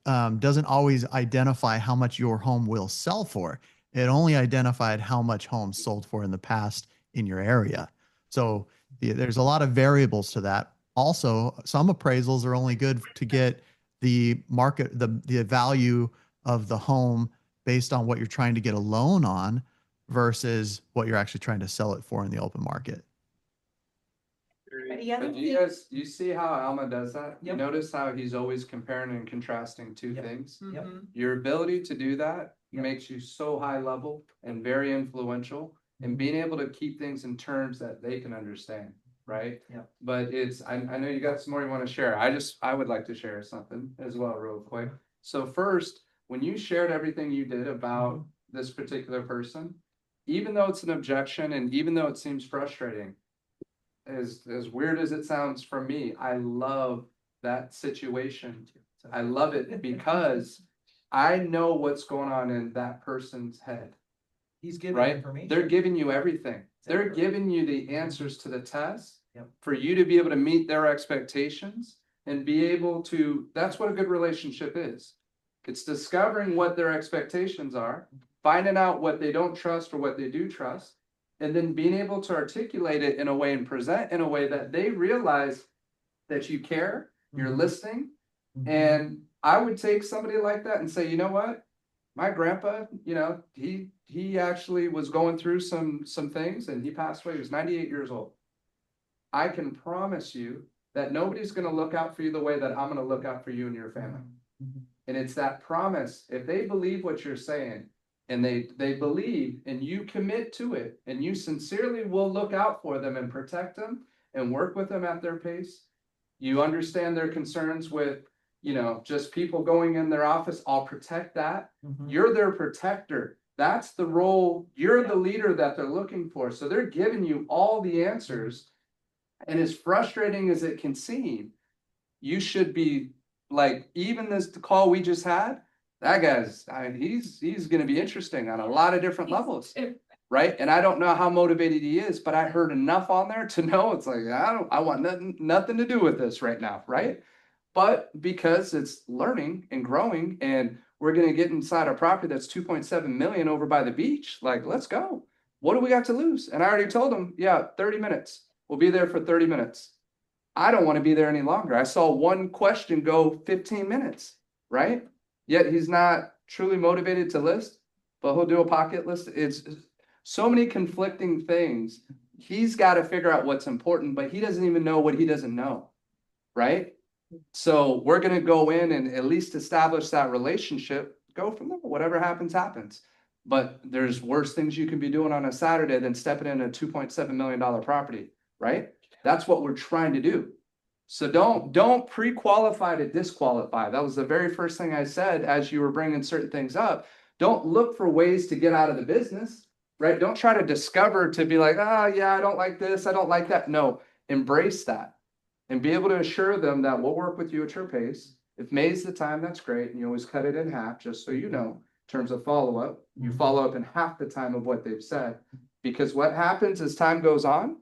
Speaker 1: doesn't always identify how much your home will sell for. It only identified how much homes sold for in the past in your area. So there's a lot of variables to that. Also, some appraisals are only good to get the market, the value of the home based on what you're trying to get a loan on versus what you're actually trying to sell it for in the open market.
Speaker 9: the other
Speaker 3: But do you see how Alma does that? You
Speaker 9: Yep.
Speaker 3: notice how he's always comparing and contrasting two
Speaker 9: Yep.
Speaker 3: things?
Speaker 9: Yep.
Speaker 10: Mhm.
Speaker 3: Your ability to do that
Speaker 9: Yep.
Speaker 3: makes you so high level and very influential, and being able to keep things in terms that they can understand, right?
Speaker 9: Yep.
Speaker 3: But I know you got some more you want to share. I would like to share something as well, real quick. So first, when you shared everything you did about this particular person, even though it's an objection and even though it seems frustrating, as weird as it sounds from me, I love that situation. I love it because I know what's going on in that person's head,
Speaker 9: He's giving
Speaker 3: right?
Speaker 9: information.
Speaker 3: They're giving you everything. They're
Speaker 9: Exactly.
Speaker 3: giving you the answers to the test
Speaker 9: Yep.
Speaker 3: for you to be able to meet their expectations and be able to, that's what a good relationship is. It's discovering what their expectations are, finding out what they don't trust or what they do trust, and then being able to articulate it in a way and present in a way that they realize that you care, you're
Speaker 9: Mhm.
Speaker 3: listening.
Speaker 9: Mhm.
Speaker 3: And I would take somebody like that and say, you know what? My grandpa, you know, he actually was going through some things and he passed away. He was 98 years old. I can promise you that nobody's going to look out for you the way that I'm going to look out for you and your family.
Speaker 9: Mhm.
Speaker 3: And it's that promise. If they believe what you're saying and they believe and you commit to it and you sincerely will look out for them and protect them and work with them at their pace, you understand their concerns with, you know, just people going in their office. I'll protect that.
Speaker 9: Mhm.
Speaker 3: You're their protector. That's the role. You're the leader that they're looking for. So they're giving you all the answers. And as frustrating as it can seem, you should be like, even this call we just had, that guy's, he's going to be interesting on a lot of different levels, right? And I don't know how motivated he is, but I heard enough on there to know it's like, I want nothing to do with this right now, right? But because it's learning and growing and we're going to get inside a property that's 2.7 million over by the beach, like, let's go. What do we got to lose? And I already told him, yeah, 30 minutes. We'll be there for 30 minutes. I don't want to be there any longer. I saw one question go 15 minutes, right? Yet he's not truly motivated to list, but he'll do a pocket list. It's so many conflicting things. He's got to figure out what's important, but he doesn't even know what he doesn't know, right? So we're going to go in and at least establish that relationship, go from there. Whatever happens, happens. But there's worse things you can be doing on a Saturday than stepping in a $2.7 million property, right? That's what we're trying to do. So don't pre-qualify to disqualify. That was the very first thing I said as you were bringing certain things up. Don't look for ways to get out of the business, right? Don't try to discover to be like, yeah, I don't like this, I don't like that. No, embrace that and be able to assure them that we'll work with you at your pace. If May's the time, that's great. And you always cut it in half, just so you know, in terms of follow-up. You follow up in half the time of what they've said. Because what happens as time goes on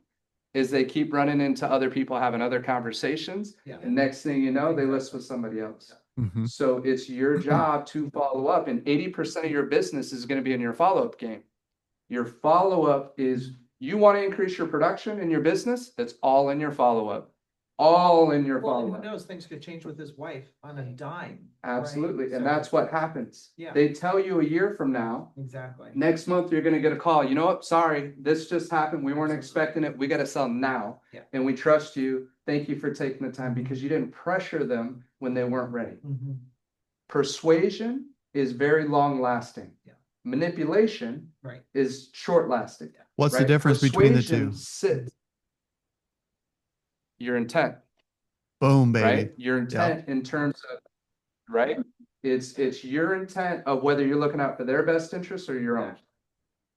Speaker 3: is they keep running into other people having other conversations.
Speaker 9: Yeah.
Speaker 3: And next thing you know, they list with somebody else.
Speaker 1: Mhm.
Speaker 3: So it's your job to follow up, and 80% of your business is going to be in your follow-up game. Your follow-up is, you want to increase your production in your business, it's all in your follow-up. All in your
Speaker 9: Well, and who
Speaker 3: follow-up.
Speaker 9: knows, things could change with his wife on a dime.
Speaker 3: Absolutely.
Speaker 9: right?
Speaker 3: And
Speaker 9: So-
Speaker 3: that's what happens.
Speaker 9: Yeah.
Speaker 3: They tell you a year from now,
Speaker 9: Exactly.
Speaker 3: next month, you're going to get a call. You know what? Sorry, this just happened. We weren't expecting it. We got to sell now.
Speaker 9: Yeah.
Speaker 3: And we trust you. Thank you for taking the time, because you didn't pressure them when they weren't ready.
Speaker 9: Mhm.
Speaker 3: Persuasion is very long lasting.
Speaker 9: Yeah.
Speaker 3: Manipulation
Speaker 9: Right.
Speaker 3: is short lasting.
Speaker 1: What's the
Speaker 3: right?
Speaker 1: difference between the two?
Speaker 3: Persuasion sits. Your intent,
Speaker 1: Boom, baby.
Speaker 3: right? Your intent in terms of, right? It's your intent of whether you're looking out for their best interests or your own.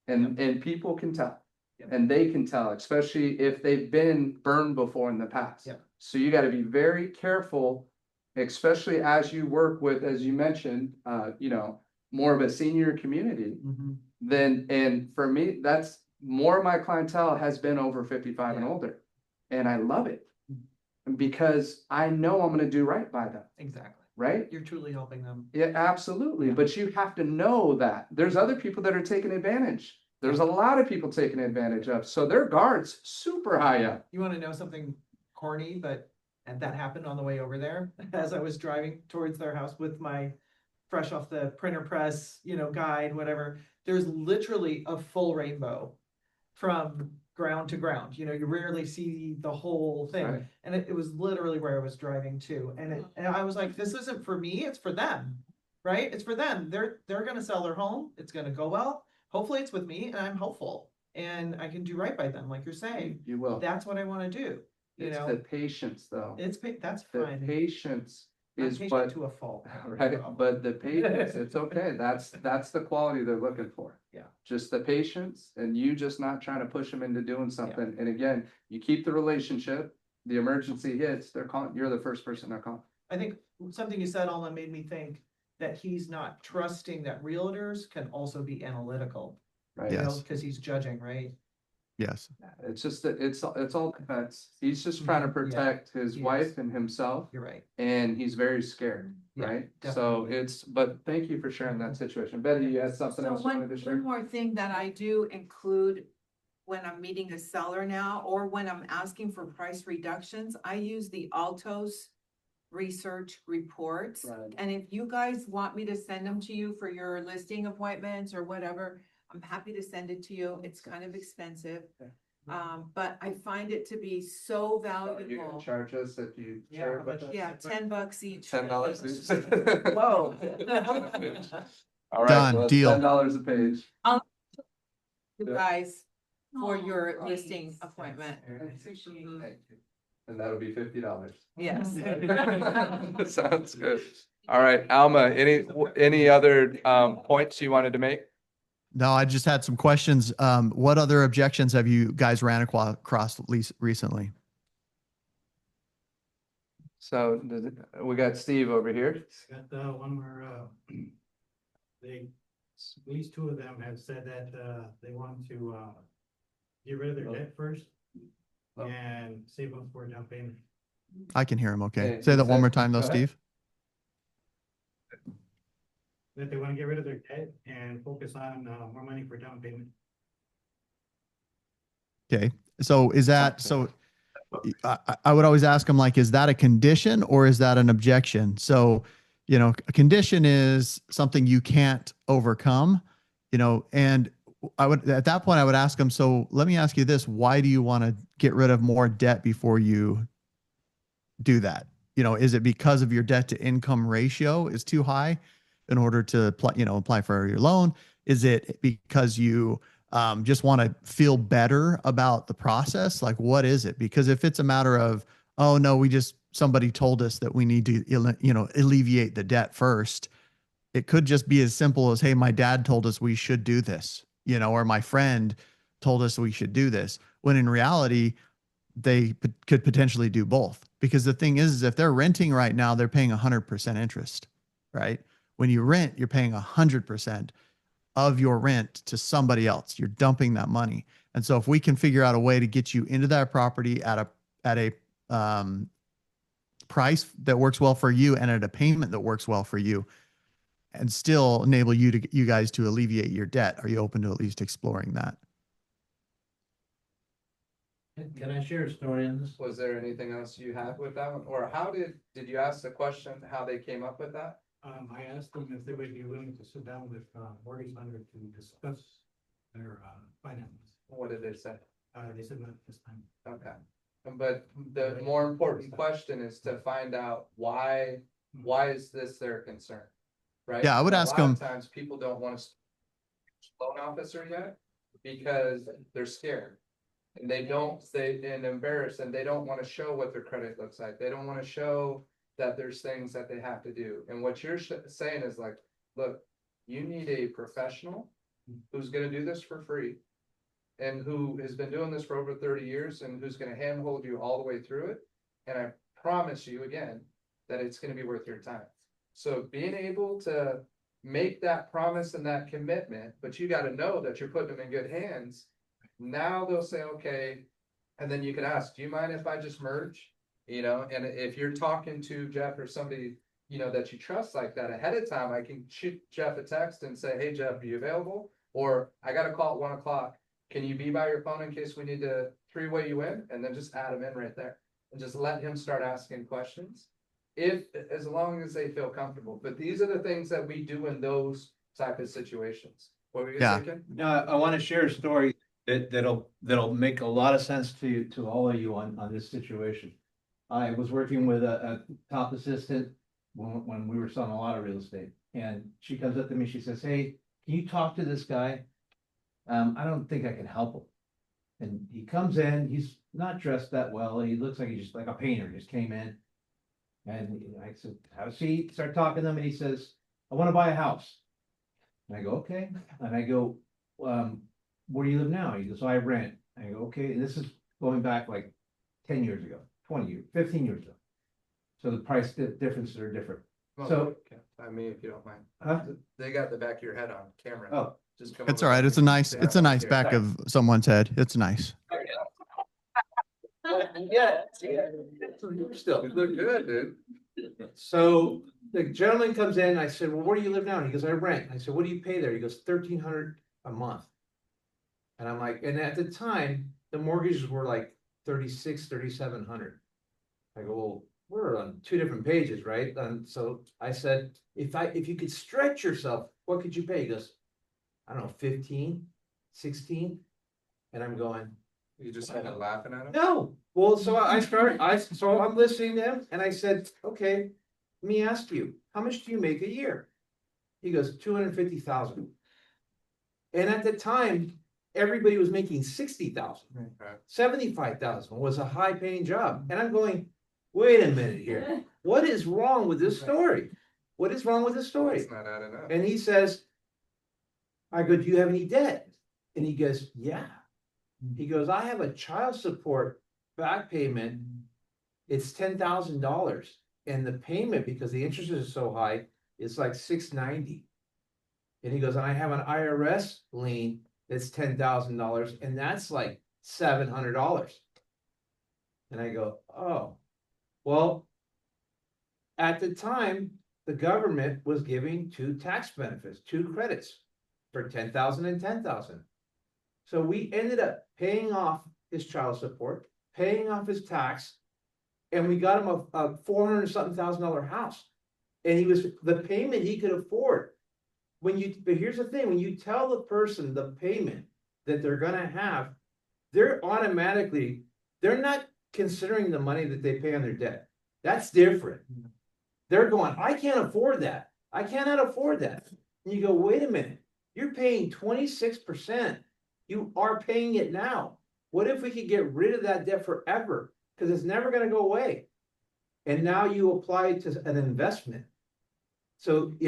Speaker 3: And people can tell.
Speaker 9: Yep.
Speaker 3: And they can tell, especially if they've been burned before in the past.
Speaker 9: Yep.
Speaker 3: So you got to be very careful, especially as you work with, as you mentioned, more of a senior community.
Speaker 9: Mhm.
Speaker 3: Then, and for me, that's more of my clientele has been over 55 and
Speaker 9: Yeah.
Speaker 3: older. And I love it because I know I'm going to do right by them,
Speaker 9: Exactly.
Speaker 3: right?
Speaker 9: You're truly helping them.
Speaker 3: Yeah, absolutely. But you have to know that there's other people that are taking advantage. There's a lot of people taking advantage of. So their guard's super high up.
Speaker 9: You want to know something corny, and that happened on the way over there as I was driving towards their house with my fresh off the printer press, guide, whatever. There's literally a full rainbow from ground to ground, you know, you rarely see the whole thing.
Speaker 3: Right.
Speaker 9: And it was literally where I was driving to, and I was like, this isn't for me, it's for them, right? It's for them. They're gonna sell their home, it's gonna go well. Hopefully it's with me and I'm hopeful and I can do right by them, like you're saying.
Speaker 3: You will.
Speaker 9: That's what I wanna do, you
Speaker 3: It's
Speaker 9: know?
Speaker 3: the patience though.
Speaker 9: That's
Speaker 3: The
Speaker 9: fine.
Speaker 3: patience
Speaker 9: I'm
Speaker 3: is
Speaker 9: patient
Speaker 3: what,
Speaker 9: to a fault.
Speaker 3: right, but the patience, it's okay. That's the quality they're looking for.
Speaker 9: Yeah.
Speaker 3: Just the patience and you just not trying to push them into doing something. And again, you keep the relationship, the emergency hits, they're calling, you're the first person they're calling.
Speaker 9: I think something you said, Alma, made me think that he's not trusting that realtors can also be analytical,
Speaker 3: Right.
Speaker 9: you know,
Speaker 1: Yes.
Speaker 9: because he's judging, right?
Speaker 1: Yes.
Speaker 3: It's just that it's all defense. He's just trying to
Speaker 9: Mhm. Yeah.
Speaker 3: protect his
Speaker 9: He
Speaker 3: wife
Speaker 9: is.
Speaker 3: and himself.
Speaker 9: You're right.
Speaker 3: And he's very scared,
Speaker 9: Yeah,
Speaker 3: right? So
Speaker 9: definitely.
Speaker 3: but thank you for sharing that situation. Betty, you had something
Speaker 10: So
Speaker 3: else you wanted to share?
Speaker 10: one more thing that I do include when I'm meeting a seller now, or when I'm asking for price reductions, I use the Altos research reports.
Speaker 3: Right.
Speaker 10: And if you guys want me to send them to you for your listing appointments or whatever, I'm happy to send it to you. It's kind of expensive.
Speaker 3: Okay.
Speaker 10: But I find it to be so
Speaker 3: You can
Speaker 10: valuable.
Speaker 3: charge us if you
Speaker 9: Yeah,
Speaker 3: share
Speaker 9: how
Speaker 3: with
Speaker 9: much-
Speaker 3: us.
Speaker 10: Yeah, $10 each.
Speaker 3: $10 each.
Speaker 10: Whoa.
Speaker 3: All right,
Speaker 1: Done,
Speaker 3: well, it's
Speaker 1: deal.
Speaker 3: $10 a page.
Speaker 10: You guys for
Speaker 4: Oh,
Speaker 10: your
Speaker 4: thanks.
Speaker 10: listing appointment.
Speaker 3: Thank you. And that'll be $50.
Speaker 10: Yes.
Speaker 3: Sounds good. All right, Alma, any other points you wanted to make?
Speaker 1: No, I just had some questions. What other objections have you guys ran across recently?
Speaker 3: So we got Steve over here.
Speaker 11: Got the one where, they, at least two of them have said that, they want to, get rid of their debt first
Speaker 3: Oh.
Speaker 11: and save up for a down payment.
Speaker 1: I can hear him. Okay.
Speaker 3: Hey,
Speaker 1: Say that
Speaker 3: is
Speaker 1: one more
Speaker 3: that-
Speaker 1: time though,
Speaker 3: go ahead.
Speaker 1: Steve.
Speaker 11: That they want to get rid of their debt and focus on, more money for down payment.
Speaker 1: Okay. So is that, so I would always ask them like, is that a condition or is that an objection? So, you know, a condition is something you can't overcome, you know, and I would, at that point I would ask them, so let me ask you this, why do you want to get rid of more debt before you do that? You know, is it because of your debt to income ratio is too high in order to apply for your loan? Is it because you just want to feel better about the process? Like, what is it? Because if it's a matter of, oh no, somebody told us that we need to, alleviate the debt first. It could just be as simple as, hey, my dad told us we should do this, or my friend told us we should do this. When in reality, they could potentially do both. Because the thing is if they're renting right now, they're paying 100% interest, right? When you rent, you're paying 100% of your rent to somebody else. You're dumping that money. And so if we can figure out a way to get you into that property at a price that works well for you and at a payment that works well for you and still enable you guys to alleviate your debt, are you open to at least exploring that?
Speaker 11: Can I share a story on this?
Speaker 3: Was there anything else you had with that one? Or how did you ask the question, how they came up with that?
Speaker 11: I asked them if they would be willing to sit down with, mortgage lender to discuss their, finances.
Speaker 3: What did they say?
Speaker 11: They said not this time.
Speaker 3: Okay. But the more important question is to find out why is this their concern? Right?
Speaker 1: Yeah, I would ask them.
Speaker 3: A lot of times people don't want to loan officer yet because they're scared. And and embarrassed, and they don't want to show what their credit looks like. They don't want to show that there's things that they have to do. And what you're saying is like, look, you need a professional who's going to do this for free and who has been doing this for over 30 years and who's going to handhold you all the way through it. And I promise you again, that it's going to be worth your time. So being able to make that promise and that commitment, but you got to know that you're putting them in good hands. Now they'll say, okay. And then you can ask, do you mind if I just merge? And if you're talking to Jeff or somebody, that you trust like that ahead of time, I can shoot Jeff a text and say, hey, Jeff, are you available? Or I got a call at 1 o'clock. Can you be by your phone in case we need to three-way you in? And then just add him in right there and just let him start asking questions. As long as they feel comfortable. But these are the things that we do in those type of situations. What were you thinking?
Speaker 2: No, I want to share a story. that'll make a lot of sense to all of you on this situation. I was working with a top assistant when we were selling a lot of real estate, and she comes up to me, she says, "Hey, can you talk to this guy? I don't think I can help him." And he comes in, he's not dressed that well, he looks like he's just like a painter, just came in. And I said, "Have a seat," start talking to him, and he says, "I want to buy a house." And I go, "Okay." And I go, "Where do you live now?" He goes, "I rent." I go, "Okay." And this is going back like 10 years ago, 20 years, 15 years ago. So the price differences are different.
Speaker 3: Well,
Speaker 2: So,
Speaker 3: I mean, if you don't mind,
Speaker 2: huh?
Speaker 3: they got the back of your head on camera.
Speaker 2: Oh,
Speaker 3: Just come
Speaker 1: It's
Speaker 3: over
Speaker 1: all right.
Speaker 3: there
Speaker 1: It's a
Speaker 3: and
Speaker 1: nice,
Speaker 3: say
Speaker 1: it's a
Speaker 3: hi
Speaker 1: nice
Speaker 3: here.
Speaker 1: back of someone's head. It's nice.
Speaker 2: Yeah. Still.
Speaker 3: You look good, dude.
Speaker 2: So the gentleman comes in, I said, "Well, where do you live now?" And he goes, "I rent." I said, "What do you pay there?" He goes, $1,300 a month. And I'm like, and at the time, the mortgages were like 36, 3,700. I go, "Well, we're on two different pages, right?" And so I said, if you could stretch yourself, what could you pay?" He goes, "I don't know, 15, 16. And I'm going,
Speaker 3: You just kind of laughing at him?
Speaker 2: "No." Well, so so I'm listening to him, and I said, "Okay, let me ask you, how much do you make a year?" He goes, 250,000. And at the time, everybody was making 60,000.
Speaker 3: Right.
Speaker 2: 75,000 was a high paying job. And I'm going, wait a minute here. What is wrong with this story? What is wrong with this story?
Speaker 3: It's not adding up.
Speaker 2: And he says, I go, "Do you have any debt?" And he goes, "Yeah." He goes, "I have a child support back payment. It's $10,000. And the payment, because the interest is so high, is like $690. And he goes, "And I have an IRS lien that's $10,000, and that's like $700. And I go, "Oh, well," at the time, the government was giving two tax benefits, two credits for 10,000 and 10,000. So we ended up paying off his child support, paying off his tax, and we got him a $400-something-thousand house. And the payment he could afford. But here's the thing, when you tell the person the payment that they're gonna have, they're not considering the money that they pay on their debt. That's different. They're going, "I can't afford that. I cannot afford that." And you go, "Wait a minute, you're paying 26%. You are paying it now. What if we could get rid of that debt forever? Because it's never gonna go away." And now you apply it to an investment. So what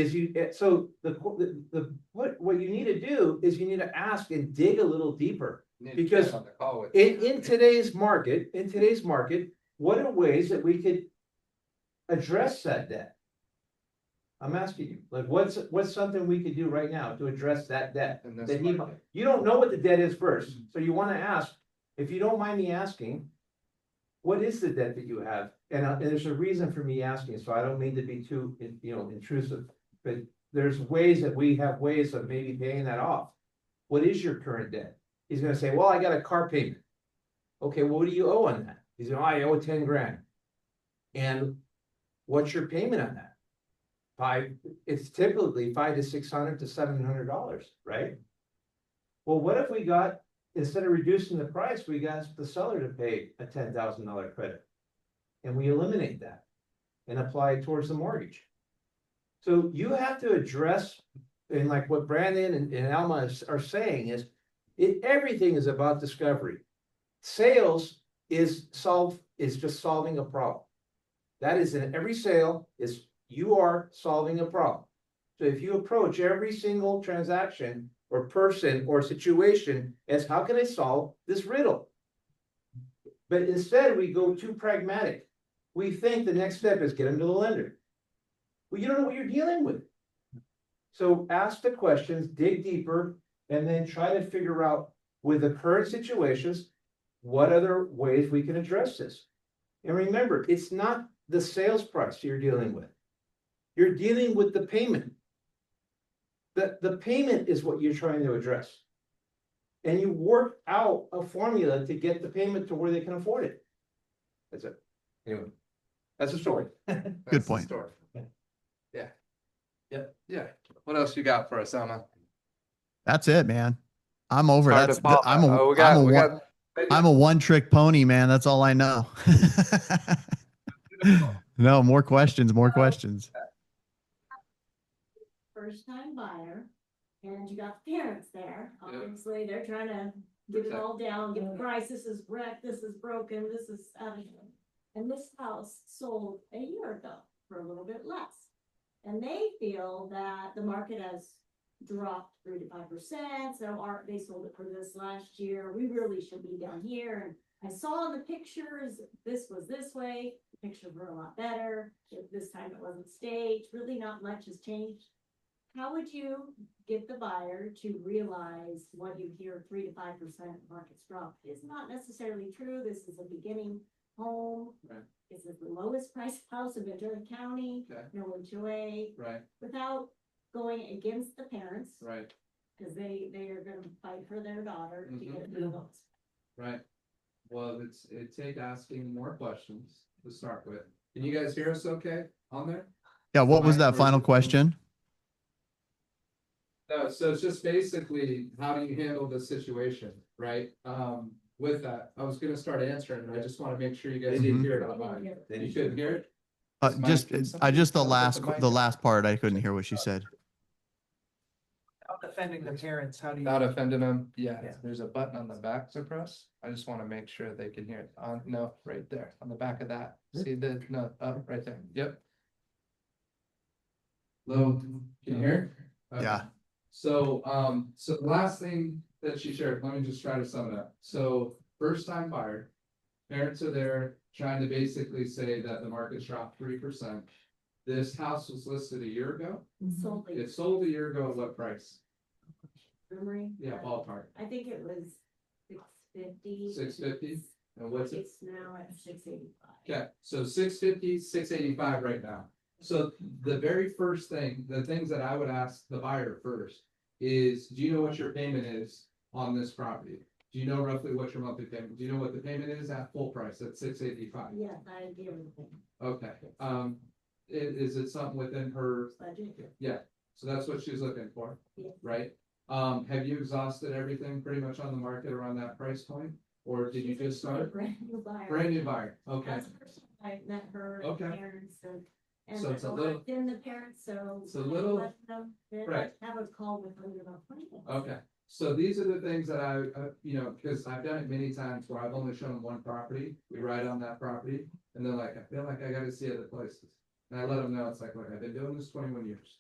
Speaker 2: you need to do is you need to ask and dig a little deeper.
Speaker 3: You need to
Speaker 2: Because
Speaker 3: get on the call with
Speaker 2: in today's market, what are ways that we could address that debt? I'm asking you, like, what's something we could do right now to address that debt?
Speaker 3: in this
Speaker 2: That
Speaker 3: market.
Speaker 2: you don't know what the debt is first, so you wanna ask, if you don't mind me asking, what is the debt that you have? And there's a reason for me asking, so I don't mean to be too, intrusive, but there's ways that we have ways of maybe paying that off. What is your current debt? He's gonna say, "Well, I got a car payment." Okay, well, what do you owe on that? He's going, "I owe 10 grand. And what's your payment on that? It's typically $500 to $600 to $700, right? Well, what if we got, instead of reducing the price, we got the seller to pay a $10,000 credit? And we eliminate that and apply it towards the mortgage. So you have to address, and like what Brandon and Alma are saying is, everything is about discovery. Sales is just solving a problem. That is, in every sale is you are solving a problem. So if you approach every single transaction or person or situation as, how can I solve this riddle? But instead we go too pragmatic. We think the next step is get them to the lender. Well, you don't know what you're dealing with. So ask the questions, dig deeper, and then try to figure out with the current situations, what other ways we can address this. And remember, it's not the sales price you're dealing with. You're dealing with the payment. The payment is what you're trying to address. And you work out a formula to get the payment to where they can afford it. That's it. Anyway, that's a story.
Speaker 3: That's
Speaker 1: Good
Speaker 3: the
Speaker 1: point.
Speaker 3: story. Yeah.
Speaker 2: Yep.
Speaker 3: Yeah. What else you got for us, Alma?
Speaker 1: That's it, man. I'm over.
Speaker 3: Hard
Speaker 1: That's
Speaker 3: to follow.
Speaker 1: I'm a
Speaker 3: Oh, we got,
Speaker 1: I'm a
Speaker 3: we
Speaker 1: one,
Speaker 3: got.
Speaker 1: I'm a one-trick pony, man. That's all I know. No, more questions, more questions.
Speaker 6: First time buyer, and you got parents there,
Speaker 3: Yeah.
Speaker 6: obviously, they're trying to get it all down, get the price, this is wrecked, this is broken, this is out of here. And this house sold a year ago for a little bit less. And they feel that the market has dropped 3 to 5%, so they sold it for this last year, we really should be down here, and I saw in the pictures, this was this way, the pictures were a lot better, this time it wasn't staged, really not much has changed. How would you get the buyer to realize what you hear 3 to 5% market's drop is not necessarily true? This is a beginning home.
Speaker 3: Right.
Speaker 6: This is the lowest priced house in Ventura County,
Speaker 3: Okay.
Speaker 6: no HOA,
Speaker 3: Right,
Speaker 6: without going against the parents,
Speaker 3: right,
Speaker 6: because they are gonna fight for their daughter to get
Speaker 3: Mhm.
Speaker 6: the votes.
Speaker 3: right. Well, it take asking more questions to start with. Can you guys hear us okay on there?
Speaker 1: Yeah, what was
Speaker 3: Mike,
Speaker 1: that final
Speaker 3: where's it?
Speaker 1: question?
Speaker 3: No, so it's just basically, how do you handle the situation, right? With that, I was gonna start answering, but I just wanna make sure you guys didn't hear it on mine. You couldn't hear it? Is Mike-
Speaker 1: Just,
Speaker 3: can
Speaker 1: I
Speaker 3: somebody
Speaker 1: just
Speaker 3: tell us if
Speaker 1: the
Speaker 3: mic-
Speaker 1: last part, I couldn't hear what she said.
Speaker 9: Without offending the parents, how do you?
Speaker 3: Not offending them, yeah,
Speaker 9: Yeah.
Speaker 3: there's a button on the back to press. I just wanna make sure they can hear it. No, right there, on the back of that. See the, no, up, right there, yep. Low, can you hear? Okay.
Speaker 1: Yeah.
Speaker 3: So, so the last thing that she shared, let me just try to sum it up. So, first time buyer, parents are there trying to basically say that the market's dropped 3%. This house was listed a year ago.
Speaker 6: Sold
Speaker 3: It sold a year ago at what price?
Speaker 6: memory.
Speaker 3: Yeah, ballpark.
Speaker 6: I think it was 650.
Speaker 3: 650? And what's it?
Speaker 6: It's now at 685.
Speaker 3: Okay, so 650, 685 right now. So the very first thing, the things that I would ask the buyer first is, do you know what your payment is on this property? Do you know roughly what your monthly payment? Do you know what the payment is at full price at 685?
Speaker 6: Yes, I do everything.
Speaker 3: Okay, is it something within her?
Speaker 6: Budget.
Speaker 3: Yeah, so that's what she's looking for,
Speaker 6: Yeah.
Speaker 3: right? Have you exhausted everything pretty much on the market around that price point? Or did you just start?
Speaker 6: Brand new buyer.
Speaker 3: Brand new buyer, okay.
Speaker 6: That's the first time I met her and
Speaker 3: Okay.
Speaker 6: parents and.
Speaker 3: So it's a
Speaker 6: I
Speaker 3: little-
Speaker 6: locked in the parents, so.
Speaker 3: It's a little-
Speaker 6: let them- then
Speaker 3: right.
Speaker 6: Have a call with them about. finance.
Speaker 3: Okay, so these are the things that you know, because I've done it many times where I've only shown them one property, we ride on that property, and they're like, I feel like I gotta see other places. And I let them know, it's like, look, I've been doing this 21 years.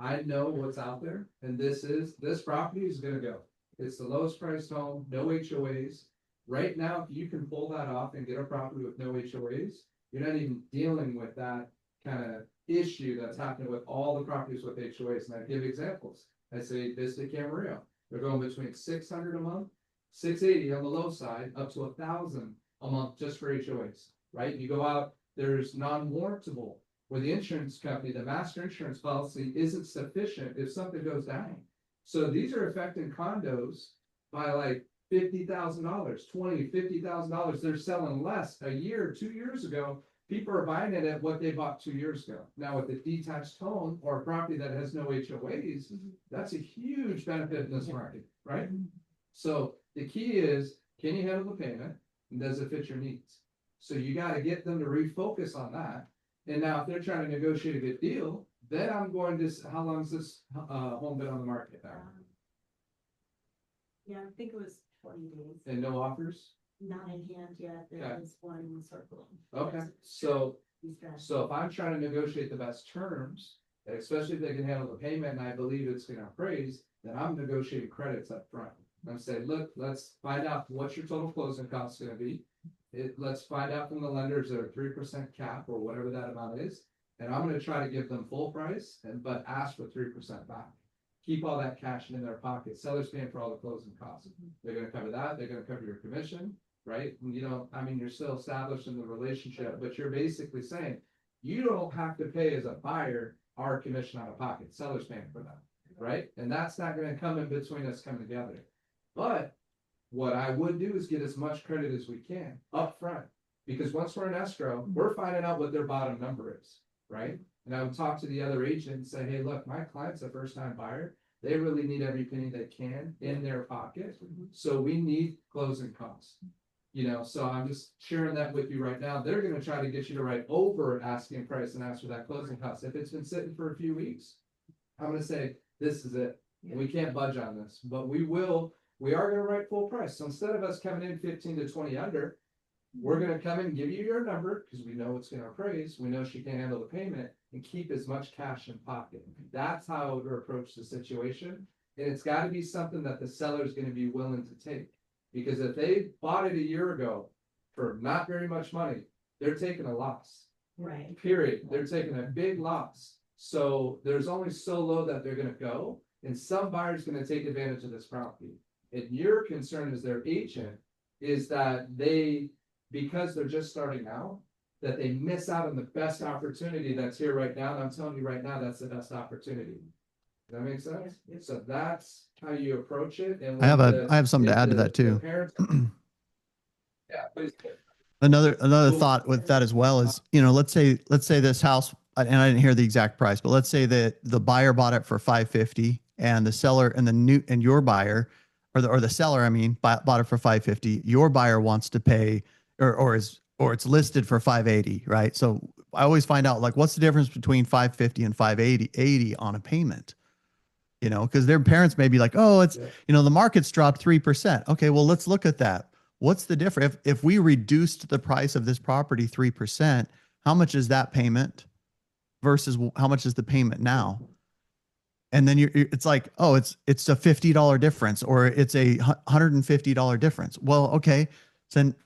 Speaker 3: I know what's out there, and this property is gonna go. It's the lowest priced home, no HOAs. Right now, if you can pull that off and get a property with no HOAs, you're not even dealing with that kind of issue that's happening with all the properties with HOAs. And I give examples. I say Vista Camarillo, they're going between 600 a month, 680 on the low side, up to 1,000 a month just for HOAs, right? You go out, there's non-warrantable, where the insurance company, the master insurance policy isn't sufficient if something goes down. So these are affecting condos by like $50,000, $20,000, $50,000. They're selling less a year, 2 years ago. People are buying it at what they bought 2 years ago. Now with a detached home or a property that has no HOAs, that's a huge benefit in this market, right? So the key is, can you handle the payment and does it fit your needs? So you got to get them to refocus on that. And now if they're trying to negotiate a good deal, then I'm going to, how long has this home been on the market now?
Speaker 6: Yeah, I think it was 20 days,
Speaker 3: And no offers?
Speaker 6: not in hand yet,
Speaker 3: Okay.
Speaker 6: there is one circling.
Speaker 3: Okay, so if I'm trying to negotiate the best terms, especially if they can handle the payment and I believe it's gonna appraise, then I'm negotiating credits up front. I'm saying, look, let's find out what your total closing cost is gonna be. Let's find out from the lenders their 3% cap or whatever that amount is. And I'm gonna try to give them full price but ask for 3% back. Keep all that cash in their pocket. Seller's paying for all the closing costs. They're gonna cover that, they're gonna cover your commission, right? And you're still establishing the relationship, but you're basically saying, you don't have to pay as a buyer our commission out of pocket, seller's paying for that, right? And that's not gonna come in between us coming together. But what I would do is get as much credit as we can up front, because once we're in escrow, we're finding out what their bottom number is, right? And I would talk to the other agent and say, hey, look, my client's a first time buyer. They really need every penny they can in their pocket. So we need closing costs. You know, so I'm just sharing that with you right now. They're gonna try to get you to write over asking price and ask for that closing cost. If it's been sitting for a few weeks, I'm gonna say, this is it. We can't budge on this, but we are gonna write full price. So instead of us coming in 15 to 20 under, we're gonna come in and give you your number, because we know it's gonna appraise, we know she can handle the payment, and keep as much cash in pocket. That's how I would approach the situation. And it's gotta be something that the seller's gonna be willing to take. Because if they bought it a year ago for not very much money, they're taking a loss.
Speaker 6: Right.
Speaker 3: Period. They're taking a big loss. So there's only so low that they're gonna go, and some buyer's gonna take advantage of this property. And your concern as their agent is that because they're just starting out, that they miss out on the best opportunity that's here right now. And I'm telling you right now, that's the best opportunity. Does that make sense? So that's how you approach it. And
Speaker 1: I have something to add to that too.
Speaker 3: Yeah, please.
Speaker 1: Another thought with that as well is, you know, let's say this house, and I didn't hear the exact price, but let's say that the buyer bought it for 550 and the seller and your buyer, or the seller, I mean, bought it for 550. Your buyer wants to pay, or it's listed for 580, right? So I always find out, like, what's the difference between 550 and 580 on a payment? You know, because their parents may be like, oh, it's, you know, the market's dropped 3%. Okay, well, let's look at that. What's the difference? If we reduced the price of this property 3%, how much is that payment versus how much is the payment now? And then it's like, oh, it's a $50 difference, or it's a $150 difference. Well, okay.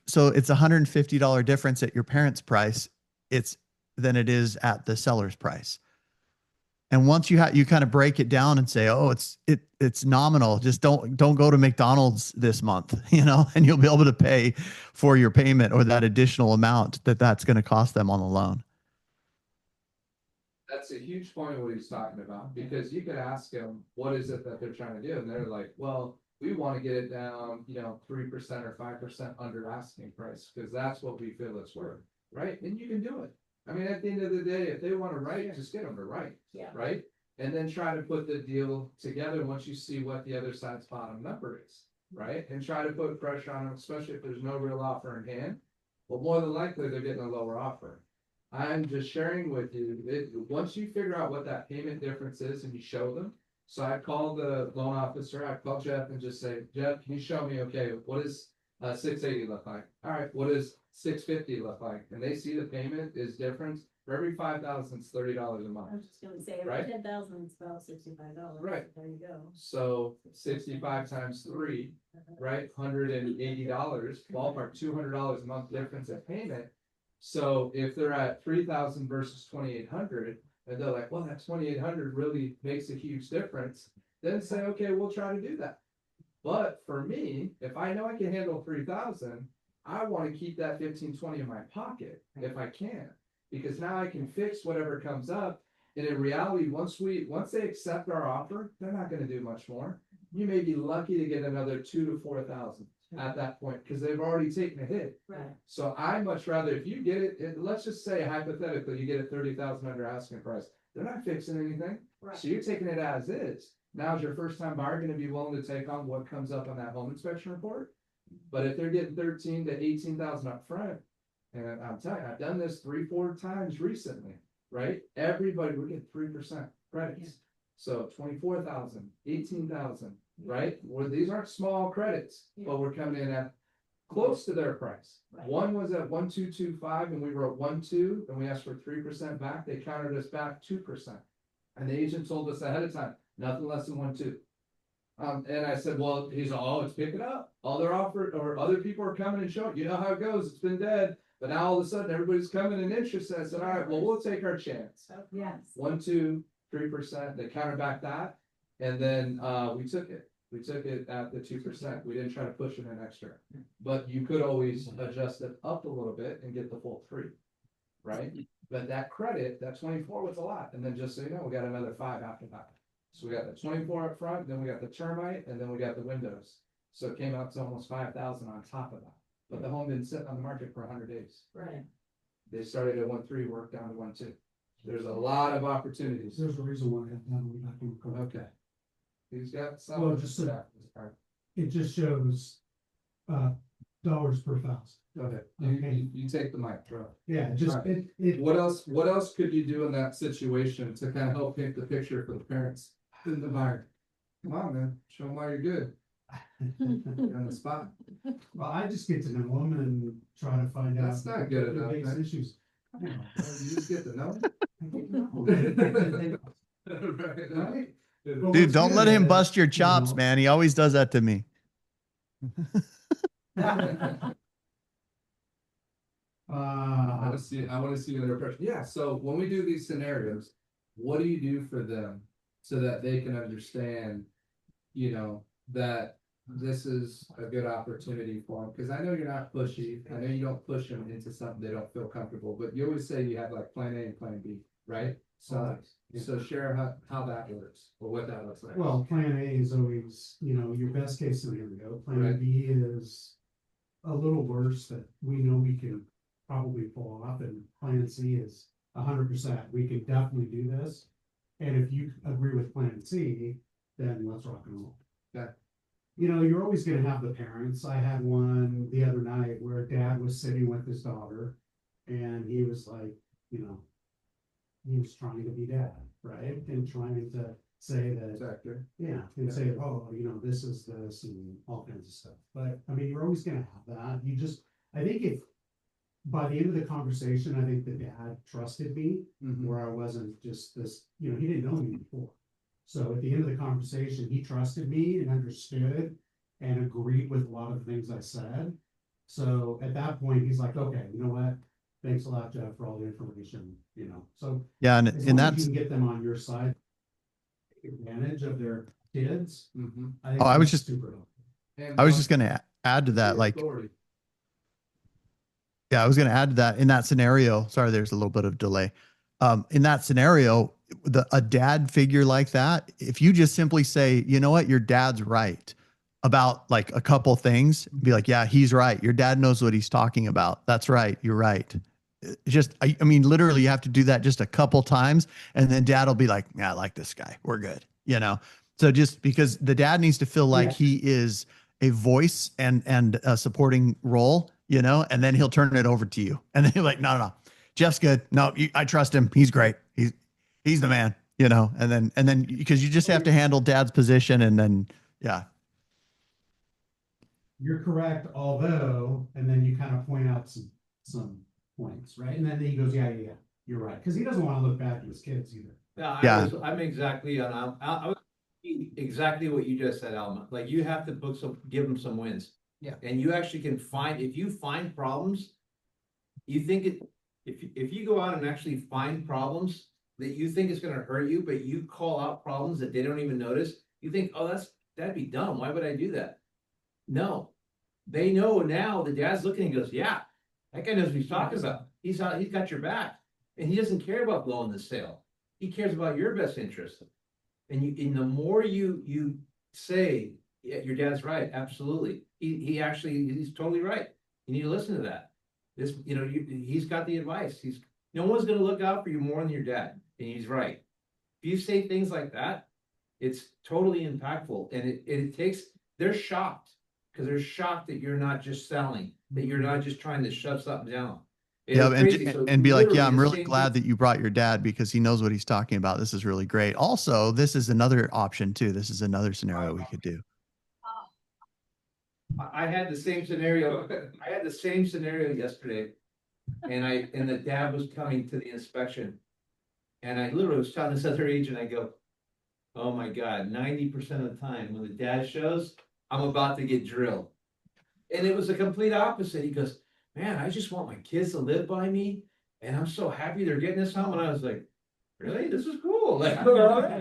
Speaker 1: So it's a $150 difference at your parents' price. Than it is at the seller's price. And once you kind of break it down and say, oh, it's nominal. Just don't go to McDonald's this month, you know, and you'll be able to pay for your payment or that additional amount that's going to cost them on the loan.
Speaker 3: That's a huge point of what he's talking about, because you could ask them, what is it that they're trying to do? And they're like, well, we want to get it down, 3% or 5% under asking price, because that's what we feel it's worth, right? And you can do it. I mean, at the end of the day, if they want to write, just get them to write, right? And then try to put the deal together once you see what the other side's bottom number is, right? And try to put pressure on them, especially if there's no real offer in hand. Well, more than likely, they're getting a lower offer. I'm just sharing with you, once you figure out what that payment difference is and you show them. So I call the loan officer, I call Jeff and just say, Jeff, can you show me, okay, what does 680 look like? All right, what does 650 look like? And they see the payment is different. For every 5,000, it's $30 a month.
Speaker 6: I was just gonna say,
Speaker 3: right?
Speaker 6: every 10,000 is about $65.
Speaker 3: Right.
Speaker 6: There you go.
Speaker 3: So 65 times 3, right? $180, ballpark, $200 a month difference in payment. So if they're at 3,000 versus 2,800, and they're like, well, that 2,800 really makes a huge difference, then say, okay, we'll try to do that. But for me, if I know I can handle 3,000, I want to keep that 1520 in my pocket if I can, because now I can fix whatever comes up. And in reality, once they accept our offer, they're not going to do much more. You may be lucky to get another 2,000 to 4,000 at that point, because they've already taken a hit.
Speaker 6: Right.
Speaker 3: So I much rather, if you get it, let's just say hypothetically, you get it 30,000 under asking price. They're not fixing anything.
Speaker 6: Right.
Speaker 3: So you're taking it as is. Now is your first time buyer going to be willing to take on what comes up on that home inspection report? But if they're getting 13 to 18,000 up front, and I'm telling you, I've done this 3-4 times recently, right? Everybody, we're getting 3% credits. Yeah. So 24,000, 18,000, right? Well, these aren't small credits, but we're coming in at close to their price. Right. One was at 1,225 and we were at 1,200 and we asked for 3% back. They countered us back 2%. And the agent told us ahead of time, nothing less than 1,200. And I said, well, he's all, it's picking up. All their offer, or other people are coming and showing, you know how it goes. It's been dead. But now all of a sudden everybody's coming in interested. I said, all right, well, we'll take our chance.
Speaker 6: Yes.
Speaker 3: 1, 2, 3%. They countered back that. And then we took it. We took it at the 2%. We didn't try to push it in extra. But you could always adjust it up a little bit and get the full 3, right? But that credit, that 24 was a lot. And then just so you know, we got another 5 after that. So we got the 24 up front, then we got the termite, and then we got the windows. So it came out to almost 5,000 on top of that. But the home didn't sit on the market for 100 days.
Speaker 6: Right.
Speaker 3: They started at 1.3, worked down to 1.2. There's a lot of opportunities.
Speaker 11: There's a reason why I have done.
Speaker 3: Okay. He's got some.
Speaker 11: Well, just so- It just shows, dollars per thousand.
Speaker 3: Go ahead.
Speaker 11: Okay.
Speaker 3: You take the mic, bro.
Speaker 11: Yeah, just,
Speaker 3: Right.
Speaker 11: it,
Speaker 3: What else could you do in that situation to kind of help paint the picture for the parents and the buyer? Come on, man, show them why you're good. You're on the spot.
Speaker 11: well, I just get to know them and try to find out.
Speaker 3: That's not good
Speaker 11: the
Speaker 3: enough,
Speaker 11: biggest
Speaker 3: man.
Speaker 11: issues.
Speaker 3: You just get to know.
Speaker 11: I get to know them.
Speaker 3: Right.
Speaker 11: Right?
Speaker 1: Dude,
Speaker 11: Well, what's
Speaker 1: don't
Speaker 11: good
Speaker 1: let him
Speaker 11: is,
Speaker 1: bust your
Speaker 11: you
Speaker 1: chops,
Speaker 11: know,
Speaker 1: man. He always does that to me.
Speaker 3: I want to see their impression. Yeah, so when we do these scenarios, what do you do for them so that they can understand, you know, that this is a good opportunity for them? Because I know you're not pushy. I know you don't push them into something they don't feel comfortable, but you always say you have like plan A and plan B, right? So,
Speaker 11: Always, yeah.
Speaker 3: so share how that works or what that looks like.
Speaker 11: Well, plan A is always, your best case scenario. Plan
Speaker 3: Right.
Speaker 11: B is a little worse that we know we can probably pull off, and plan C is 100%. We can definitely do this. And if you agree with plan C, then let's rock and roll.
Speaker 3: Okay.
Speaker 11: You're always gonna have the parents. I had one the other night where dad was sitting with his daughter and he was like, he was trying to be dad, right? And trying to say that,
Speaker 3: Exactly.
Speaker 11: yeah, and say, oh, this is this and all kinds of stuff. But I mean, you're always gonna have that. I think if by the end of the conversation, I think the dad trusted me, where I wasn't just this, he didn't know me before. So at the end of the conversation, he trusted me and understood and agreed with a lot of the things I said. So at that point, he's like, okay, you know what? Thanks a lot, Jeff, for all the information, So
Speaker 1: Yeah, and
Speaker 11: as
Speaker 1: and
Speaker 11: long as
Speaker 1: that's
Speaker 11: you can get them on your side, take advantage of their kids. I think
Speaker 1: Oh, I was
Speaker 11: that's
Speaker 1: just-
Speaker 11: super helpful.
Speaker 1: I was just going to add to that, like, yeah, I was going to add to that in that scenario. Sorry, there's a little bit of delay. In that scenario, a dad figure like that, if you just simply say, you know what, your dad's right about like a couple things, be like, yeah, he's right. Your dad knows what he's talking about. That's right. You're right. Just, I mean, literally, you have to do that just a couple times, and then dad will be like, yeah, I like this guy. We're good. So just because the dad needs to feel like
Speaker 11: Yeah.
Speaker 1: he is a voice and a supporting role, and then he'll turn it over to you. And then you're like, no, Jeff's good. No, I trust him. He's great. He's the man, and then because you just have to handle dad's position, and then, yeah.
Speaker 11: You're correct, although, and then you kind of point out some points, right? And then he goes, yeah, you're right. Because he doesn't want to look bad to his kids either.
Speaker 1: Yeah.
Speaker 2: I'm exactly on, I was exactly what you just said, Alma. Like, you have to give them some wins.
Speaker 9: Yeah.
Speaker 2: And you actually can if you find problems, you think if you go out and actually find problems that you think is gonna hurt you, but you call out problems that they don't even notice, you think, oh, that'd be dumb. Why would I do that? No, they know now. The dad's looking and goes, yeah, that guy knows what he's talking about. He's got your back, and he doesn't care about blowing the sale. He cares about your best interest. And the more you say, yeah, your dad's right, absolutely. He's totally right. You need to listen to that. He's got the advice. No one's gonna look out for you more than your dad, and he's right. If you say things like that, it's totally impactful, and they're shocked, because they're shocked that you're not just selling, that you're not just trying to shove something down.
Speaker 1: Yeah, and be like, yeah, I'm really
Speaker 2: same
Speaker 1: glad that you brought your dad because he knows what he's talking about. This is really great. Also, this is another option too. This is another scenario we could do.
Speaker 2: I had the same scenario. I had the same scenario yesterday. And the dad was coming to the inspection. And I literally was telling this other agent, I go, oh my God, 90% of the time when the dad shows, I'm about to get drilled. And it was the complete opposite. He goes, man, I just want my kids to live by me. And I'm so happy they're getting this home. And I was like, really? This is cool. Like,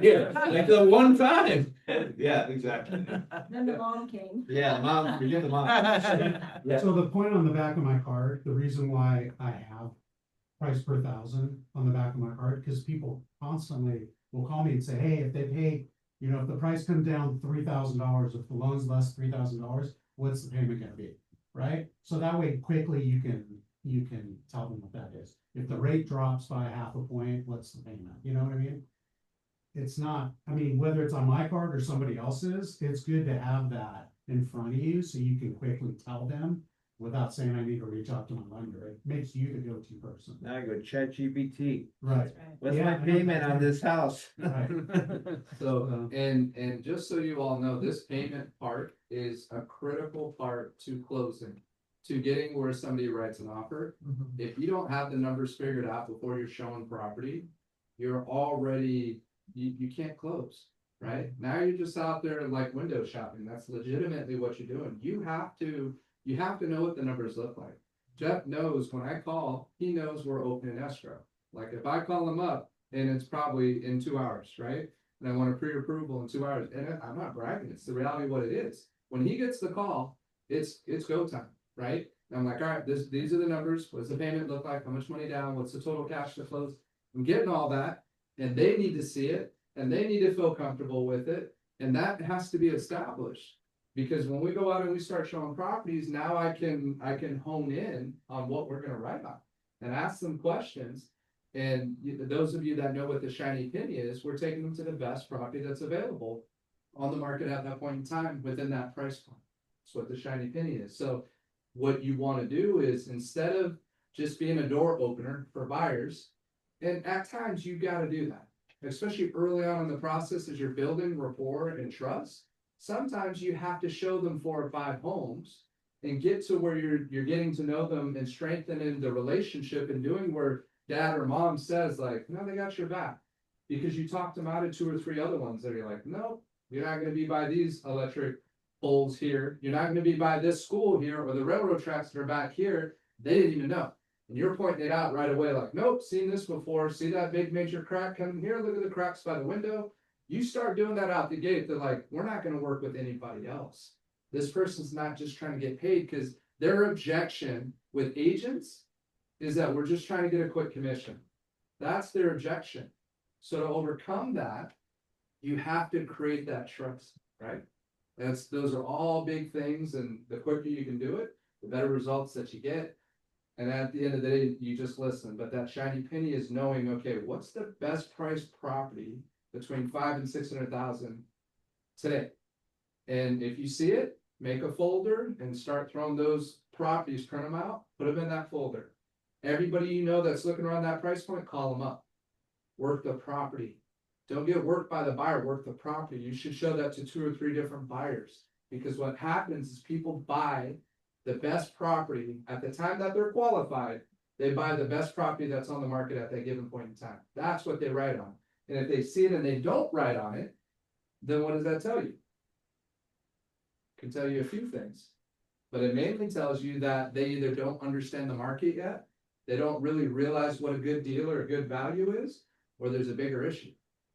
Speaker 2: yeah, like the one time. Yeah, exactly.
Speaker 6: Then the mom came.
Speaker 2: Yeah, forget the mom. Yeah.
Speaker 11: So the point on the back of my card, the reason why I have price per thousand on the back of my card, because people constantly will call me and say, hey, if they pay, if the price comes down $3,000, if the loan's less $3,000, what's the payment gonna be, right? So that way quickly you can tell them what that is. If the rate drops by half a point, what's the payment? You know what I mean? it's not, I mean, whether it's on my part or somebody else's, it's good to have that in front of you so you can quickly tell them without saying I need to reach out to my lender. It makes you the go-to person.
Speaker 2: Now I go ChatGPT.
Speaker 11: Right.
Speaker 2: What's
Speaker 11: Yeah,
Speaker 2: my
Speaker 11: I know
Speaker 2: payment
Speaker 11: that's
Speaker 2: on
Speaker 11: right.
Speaker 2: this house?
Speaker 11: Right.
Speaker 3: So, and just so you all know, this payment part is a critical part to closing, to getting where somebody writes an offer. If you don't have the numbers figured out before you're showing property, you're already, you can't close, right? Now you're just out there like window shopping. That's legitimately what you're doing. You have to know what the numbers look like. Jeff knows when I call, he knows we're opening escrow. Like if I call him up and it's probably in 2 hours, right? And I want a pre-approval in 2 hours, and I'm not bragging, it's the reality of what it is. When he gets the call, it's go time, right? And I'm like, all right, these are the numbers. What's the payment look like? How much money down? What's the total cash to close? I'm getting all that, and they need to see it, and they need to feel comfortable with it, and that has to be established. Because when we go out and we start showing properties, now I can hone in on what we're gonna write on and ask them questions. And those of you that know what the shiny penny is, we're taking them to the best property that's available on the market at that point in time within that price point. That's what the shiny penny is. So what you want to do is, instead of just being a door opener for buyers, and at times you got to do that, especially early on in the process as you're building rapport and trust. Sometimes you have to show them 4 or 5 homes and get to where you're getting to know them and strengthening the relationship and doing where dad or mom says like, no, they got your back, because you talked them out of 2 or 3 other ones that you're like, no, you're not going to be by these electric poles here. You're not going to be by this school here or the railroad tracks that are back here. They didn't even know. And you're pointing it out right away like, nope, seen this before. See that big major crack coming here? Look at the cracks by the window. You start doing that out the gate, they're like, we're not going to work with anybody else. This person's not just trying to get paid, because their objection with agents is that we're just trying to get a quick commission. That's their objection. So to overcome that, you have to create that trust, right? Those are all big things, and the quicker you can do it, the better results that you get. And at the end of the day, you just listen. But that shiny penny is knowing, okay, what's the best price property between 500,000 and 600,000 today? And if you see it, make a folder and start throwing those properties, print them out, put them in that folder. Everybody you know that's looking around that price point, call them up. Work the property. Don't get worked by the buyer, work the property. You should show that to 2 or 3 different buyers, because what happens is people buy the best property at the time that they're qualified. They buy the best property that's on the market at that given point in time. That's what they write on. And if they see it and they don't write on it, then what does that tell you? It can tell you a few things, but it mainly tells you that they either don't understand the market yet, they don't really realize what a good deal or a good value is, or there's a bigger issue.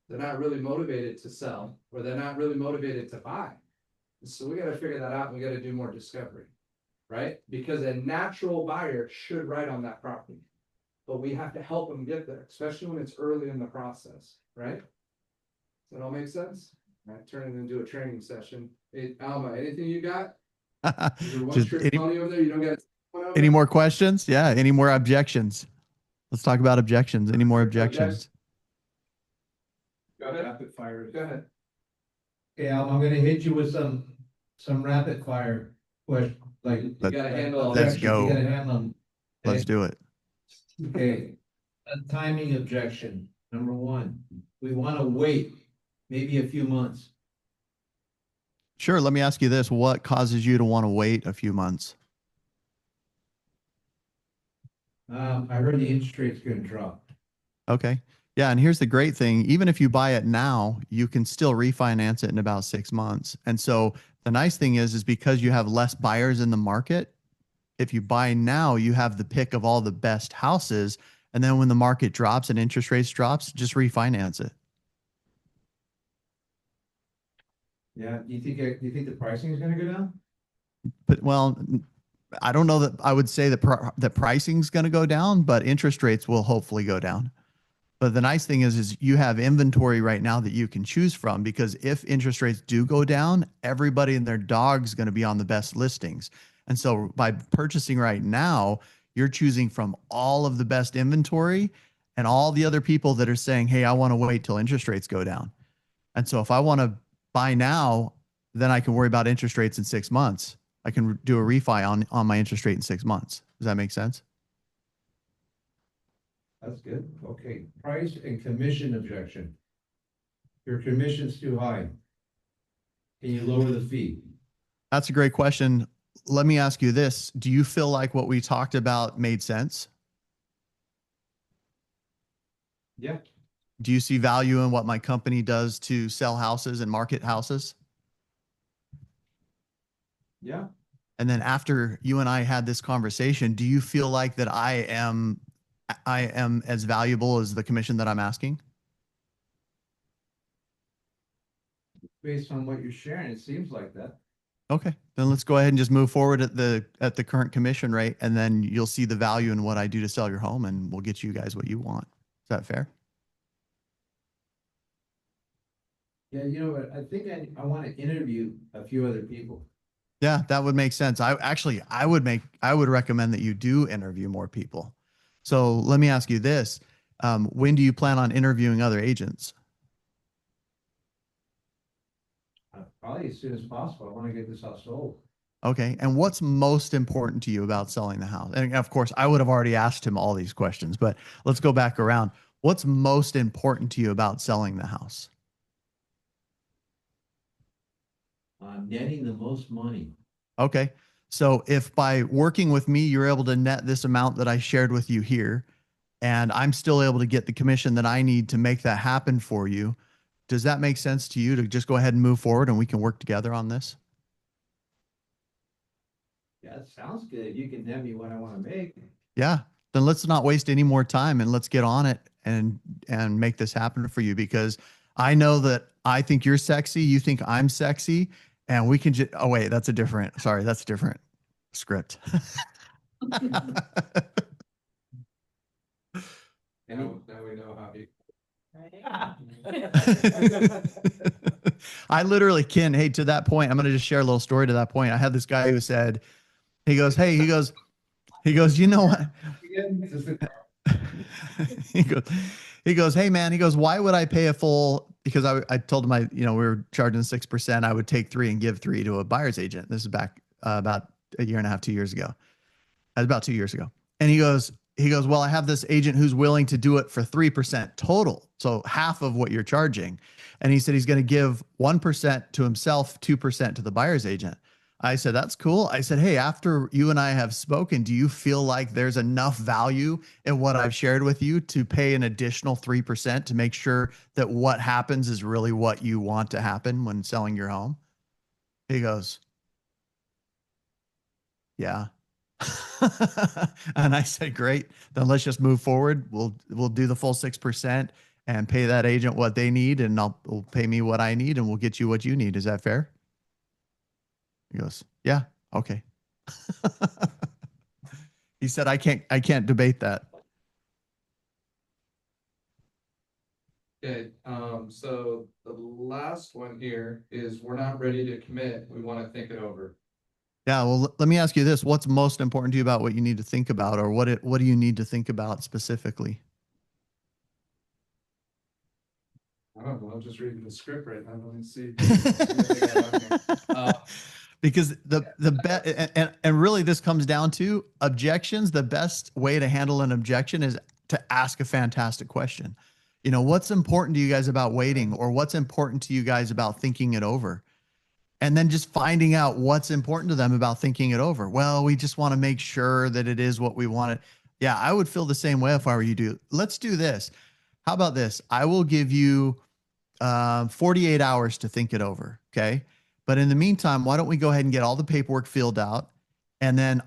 Speaker 3: They're not really motivated to sell, or they're not really motivated to buy. So we got to figure that out, and we got to do more discovery, right? Because a natural buyer should write on that property, but we have to help them get there, especially when it's early in the process, right? Does that all make sense? All right, turn it into a training session. Hey, Alma, anything you got? Is there one
Speaker 1: Just
Speaker 3: trick pony over there? You don't get
Speaker 1: any more questions? Yeah. Any more objections? Let's talk about objections. Any more objections?
Speaker 3: Go ahead.
Speaker 2: Rapid fire.
Speaker 3: Go ahead.
Speaker 2: Okay, I'm gonna hit you with some rapid fire questions, like.
Speaker 3: You gotta handle.
Speaker 1: Let's go.
Speaker 2: You gotta handle them.
Speaker 1: Let's do it.
Speaker 2: Okay, a timing objection, number 1, we wanna wait maybe a few months.
Speaker 1: Sure. Let me ask you this. What causes you to want to wait a few months?
Speaker 2: I heard the interest rate's gonna drop.
Speaker 1: Okay. Yeah. And here's the great thing. Even if you buy it now, you can still refinance it in about 6 months. And so the nice thing is because you have less buyers in the market, if you buy now, you have the pick of all the best houses. And then when the market drops and interest rates drops, just refinance it.
Speaker 2: Yeah, do you think the pricing is gonna go down?
Speaker 1: But well, I don't know that I would say that the pricing is going to go down, but interest rates will hopefully go down. But the nice thing is you have inventory right now that you can choose from, because if interest rates do go down, everybody and their dog's going to be on the best listings. And so by purchasing right now, you're choosing from all of the best inventory, and all the other people that are saying, hey, I want to wait till interest rates go down. And so if I want to buy now, then I can worry about interest rates in 6 months. I can do a refi on my interest rate in 6 months. Does that make sense?
Speaker 2: That's good. Okay, price and commission objection. Your commission's too high. Can you lower the fee?
Speaker 1: That's a great question. Let me ask you this. Do you feel like what we talked about made sense?
Speaker 2: Yeah.
Speaker 1: Do you see value in what my company does to sell houses and market houses?
Speaker 2: Yeah.
Speaker 1: And then after you and I had this conversation, do you feel like that I am as valuable as the commission that I'm asking?
Speaker 2: Based on what you're sharing, it seems like that.
Speaker 1: Okay, then let's go ahead and just move forward at the current commission rate, and then you'll see the value in what I do to sell your home, and we'll get you guys what you want. Is that fair?
Speaker 2: Yeah, you know what? I think I want to interview a few other people.
Speaker 1: Yeah, that would make sense. I would recommend that you do interview more people. So let me ask you this. When do you plan on interviewing other agents?
Speaker 2: Probably as soon as possible. I want to get this house sold.
Speaker 1: Okay. And what's most important to you about selling the house? And of course, I would have already asked him all these questions, but let's go back around. What's most important to you about selling the house?
Speaker 2: Netting the most money.
Speaker 1: Okay. So if by working with me, you're able to net this amount that I shared with you here, and I'm still able to get the commission that I need to make that happen for you, does that make sense to you to just go ahead and move forward and we can work together on this?
Speaker 2: Yeah, it sounds good. You can net me what I want to make.
Speaker 1: Yeah. Then let's not waste any more time and let's get on it and make this happen for you, because I know that I think you're sexy. You think I'm sexy, and we can just, oh wait, that's a different script.
Speaker 3: Now we know how you.
Speaker 1: I literally can. Hey, to that point, I'm going to just share a little story to that point. I had this guy who said, he goes, you know what? he goes, hey man, he goes, why would I pay a full, because I told him we were charging 6%. I would take 3 and give 3 to a buyer's agent. This is back about a year and a half, 2 years ago. About 2 years ago. And he goes, well, I have this agent who's willing to do it for 3% total. So half of what you're charging. And he said he's going to give 1% to himself, 2% to the buyer's agent. I said, that's cool. I said, hey, after you and I have spoken, do you feel like there's enough value in what I've shared with you to pay an additional 3% to make sure that what happens is really what you want to happen when selling your home? He goes, yeah. And I said, great, then let's just move forward. We'll do the full 6% and pay that agent what they need, and we'll pay me what I need, and we'll get you what you need. Is that fair? He goes, yeah, okay. He said, I can't debate that.
Speaker 3: Okay, so the last one here is we're not ready to commit. We want to think it over.
Speaker 1: Yeah, well, let me ask you this. What's most important to you about what you need to think about, or what do you need to think about specifically?
Speaker 3: I don't know. I'm just reading the script right now. Let me see.
Speaker 1: Because and really this comes down to objections. The best way to handle an objection is to ask a fantastic question. What's important to you guys about waiting, or what's important to you guys about thinking it over? And then just finding out what's important to them about thinking it over. Well, we just want to make sure that it is what we wanted. Yeah, I would feel the same way if I were you. Let's do this. How about this? I will give you 48 hours to think it over. Okay. But in the meantime, why don't we go ahead and get all the paperwork filled out, and then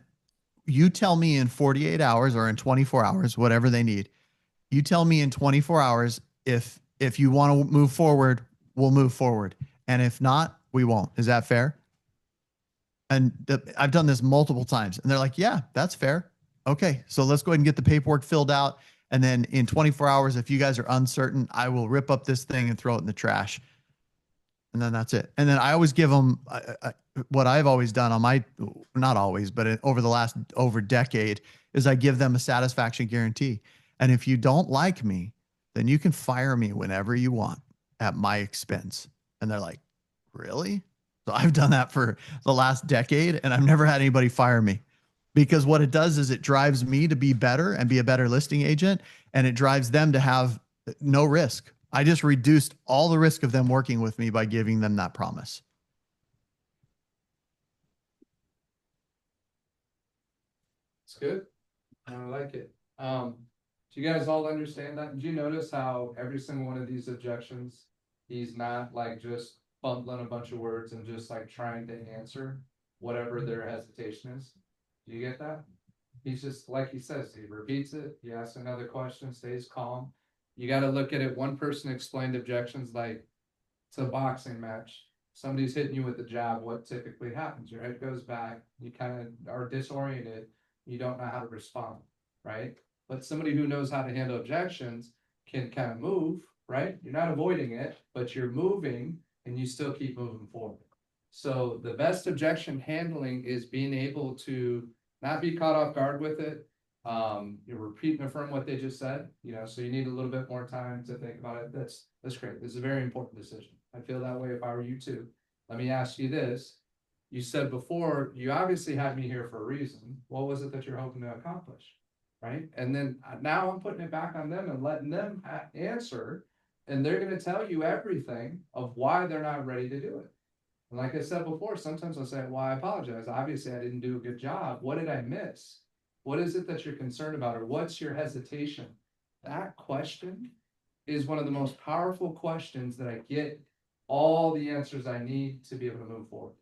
Speaker 1: you tell me in 48 hours or in 24 hours, whatever they need. You tell me in 24 hours if you want to move forward, we'll move forward. And if not, we won't. Is that fair? And I've done this multiple times, and they're like, yeah, that's fair. Okay, so let's go ahead and get the paperwork filled out. And then in 24 hours, if you guys are uncertain, I will rip up this thing and throw it in the trash. And then that's it. And then I always give them what I've always done on not always, but over the last over decade, is I give them a satisfaction guarantee. And if you don't like me, then you can fire me whenever you want at my expense. And they're like, really? So I've done that for the last decade and I've never had anybody fire me, because what it does is it drives me to be better and be a better listing agent. And it drives them to have no risk. I just reduced all the risk of them working with me by giving them that promise.
Speaker 3: It's good. I like it. Do you guys all understand that? Did you notice how every single one of these objections, he's not like just fumbling a bunch of words and just like trying to answer whatever their hesitation is? Do you get that? He's just, like he says, he repeats it, he asks another question, stays calm. You got to look at it. One person explained objections like it's a boxing match. Somebody's hitting you with a jab. What typically happens? Your head goes back. You kind of are disoriented. You don't know how to respond, right? But somebody who knows how to handle objections can kind of move, right? You're not avoiding it, but you're moving and you still keep moving forward. So the best objection handling is being able to not be caught off guard with it. You repeat and affirm what they just said, so you need a little bit more time to think about it. That's great. This is a very important decision. I feel that way if I were you too. Let me ask you this. You said before, you obviously had me here for a reason. What was it that you're hoping to accomplish? Right? And then now I'm putting it back on them and letting them answer, and they're going to tell you everything of why they're not ready to do it. And like I said before, sometimes I'll say, well, I apologize. Obviously I didn't do a good job. What did I miss? What is it that you're concerned about? Or what's your hesitation? That question is one of the most powerful questions that I get all the answers I need to be able to move forward.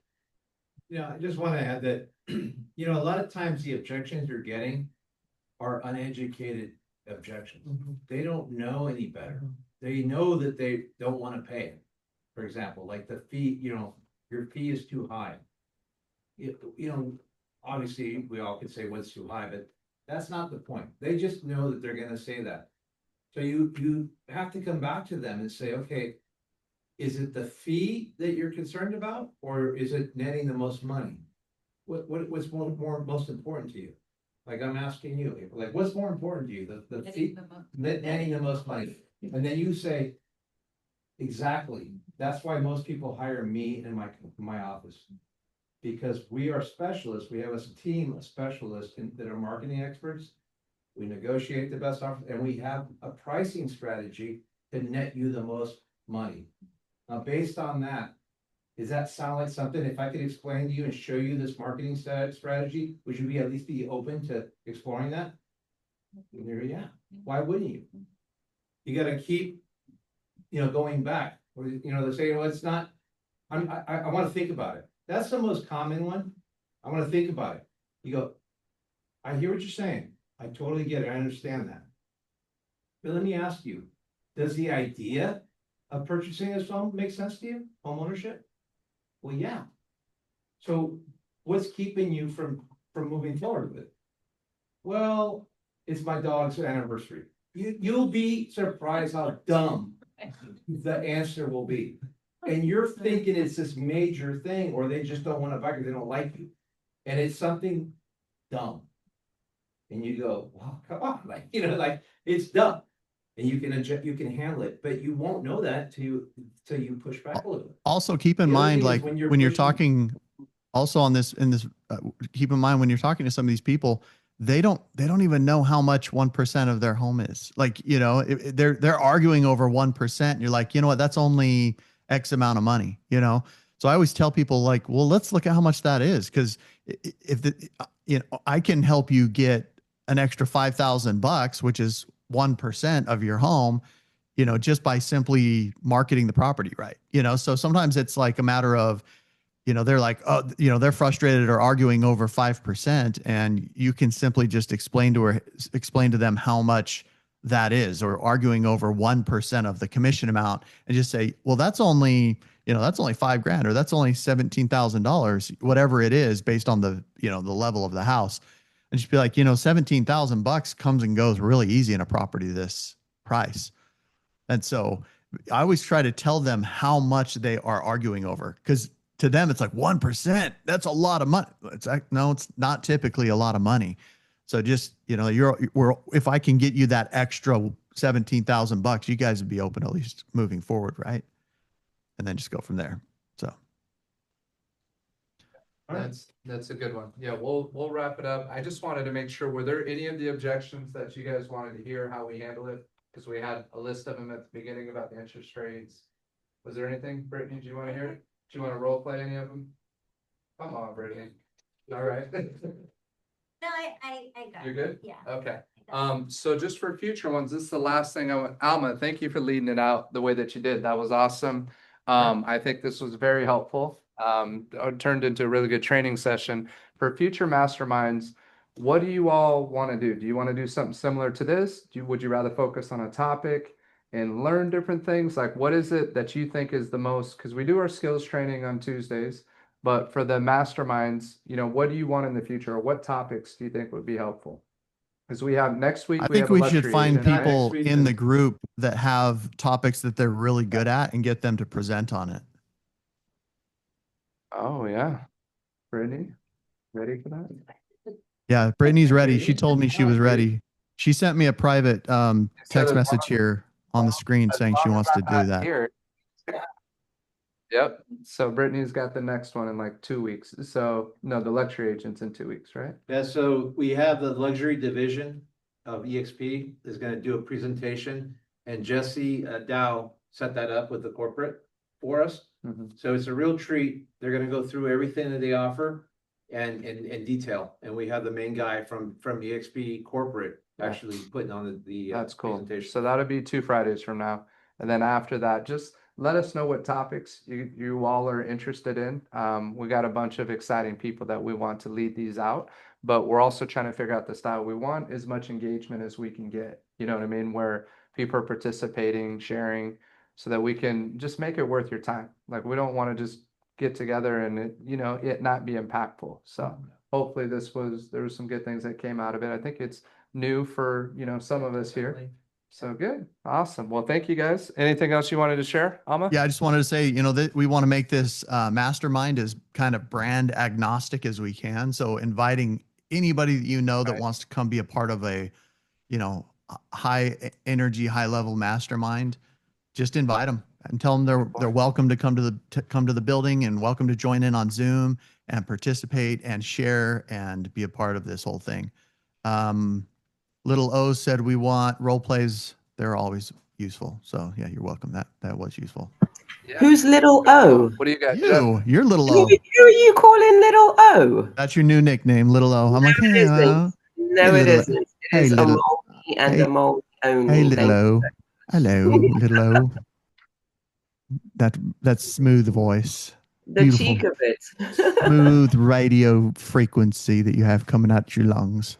Speaker 2: Yeah, I just want to add that, a lot of times the objections you're getting are uneducated objections. They don't know any better. They know that they don't want to pay it. For example, like the fee, your fee is too high. Obviously we all could say what's too high, but that's not the point. They just know that they're going to say that. So you have to come back to them and say, okay, is it the fee that you're concerned about, or is it netting the most money? What's most important to you? Like I'm asking you, like what's more important to you? The fee, netting the most money. And then you say, exactly. That's why most people hire me in my office. Because we are specialists. We have a team of specialists that are marketing experts. We negotiate the best offers, and we have a pricing strategy to net you the most money. Now, based on that, does that sound like something, if I could explain to you and show you this marketing strategy, would you at least be open to exploring that? Yeah. Why wouldn't you? You got to keep, going back. Or, they say, well, it's not, I want to think about it. That's the most common one. I want to think about it. You go, I hear what you're saying. I totally get it. I understand that. But let me ask you, does the idea of purchasing this home make sense to you? Home ownership? Well, yeah. So what's keeping you from moving forward with it? Well, it's my dog's anniversary. You'll be surprised how dumb the answer will be. And you're thinking it's this major thing, or they just don't want to buy because they don't like you. And it's something dumb. And you go, well, come on, like it's dumb. And you can handle it, but you won't know that till you push back a little bit.
Speaker 1: Also keep in mind, like when you're talking also on this, keep in mind when you're talking to some of these people, they don't even know how much 1% of their home is. Like, they're arguing over 1%. And you're like, you know what, that's only X amount of money, So I always tell people like, well, let's look at how much that is. Cause if I can help you get an extra $5,000, which is 1% of your home, just by simply marketing the property right. So sometimes it's like a matter of, they're like, oh, they're frustrated or arguing over 5%. And you can simply just explain to them how much that is, or arguing over 1% of the commission amount, and just say, well, that's only $5,000, or that's only $17,000, whatever it is based on the, the level of the house. And just be like, $17,000 comes and goes really easy in a property this price. And so I always try to tell them how much they are arguing over, because to them it's like 1%. That's a lot of money. It's like, no, it's not typically a lot of money. So just, you know, if I can get you that extra $17,000, you guys would be open at least moving forward, right? And then just go from there. So.
Speaker 3: That's a good one. Yeah, we'll wrap it up. I just wanted to make sure, were there any of the objections that you guys wanted to hear how we handle it? Because we had a list of them at the beginning about the interest rates. Was there anything, Brittany, do you want to hear? Do you want to role play any of them? Come on, Brittany. All right.
Speaker 6: No, I got it.
Speaker 3: You're good?
Speaker 6: Yeah.
Speaker 3: Okay. So just for future ones, this is the last thing I want. Alma, thank you for leading it out the way that you did. That was awesome. I think this was very helpful. It turned into a really good training session. For future masterminds, what do you all want to do? Do you want to do something similar to this? Would you rather focus on a topic and learn different things? Like, what is it that you think is the most, because we do our skills training on Tuesdays, but for the masterminds, you know, what do you want in the future? Or what topics do you think would be helpful? Because we have next week.
Speaker 1: I think we should find people in the
Speaker 3: group.
Speaker 1: group that have topics that they're really good at and get them to present on it.
Speaker 3: Oh, yeah. Brittany, ready for that?
Speaker 1: Yeah, Brittany's ready. She told me she was ready. She sent me a private text message here on the screen saying she wants to do that.
Speaker 3: Here. Yep. So Brittany's got the next one in like 2 weeks. So no, the lecture agent's in 2 weeks, right?
Speaker 2: Yeah, so we have the luxury division of EXP is gonna do a presentation, and Jesse Dow set that up with the corporate for us. So it's a real treat. They're gonna go through everything that they offer and in detail. And we have the main guy from EXP corporate actually putting on the
Speaker 3: That's cool.
Speaker 2: presentation.
Speaker 3: So that'll be 2 Fridays from now. And then after that, just let us know what topics you all are interested in. We got a bunch of exciting people that we want to lead these out, but we're also trying to figure out the style. We want as much engagement as we can get, you know what I mean? Where people are participating, sharing, so that we can just make it worth your time. Like, we don't want to just get together and it not be impactful. So hopefully there was some good things that came out of it. I think it's new for, some of us here. So good. Awesome. Well, thank you guys. Anything else you wanted to share, Alma?
Speaker 1: Yeah, I just wanted to say, that we want to make this mastermind as kind of brand agnostic as we can. So inviting anybody that wants to come be a part of a, high energy, high level mastermind, just invite them and tell them they're welcome to come to the building and welcome to join in on Zoom and participate and share and be a part of this whole thing. Little O said we want role plays. They're always useful. So yeah, you're welcome. That was useful.
Speaker 3: Yeah.
Speaker 12: Who's little O?
Speaker 3: What do you got?
Speaker 1: You're little O.
Speaker 12: Who are you calling little O?
Speaker 1: That's your new nickname, little O. I'm like, hey,
Speaker 12: No, it isn't. It is a
Speaker 1: little,
Speaker 12: multi and a multi only.
Speaker 1: hey, little O. Hello, little O. That's smooth voice.
Speaker 12: The
Speaker 1: Beautiful.
Speaker 12: cheek of it.
Speaker 1: Smooth radio frequency that you have coming out your lungs.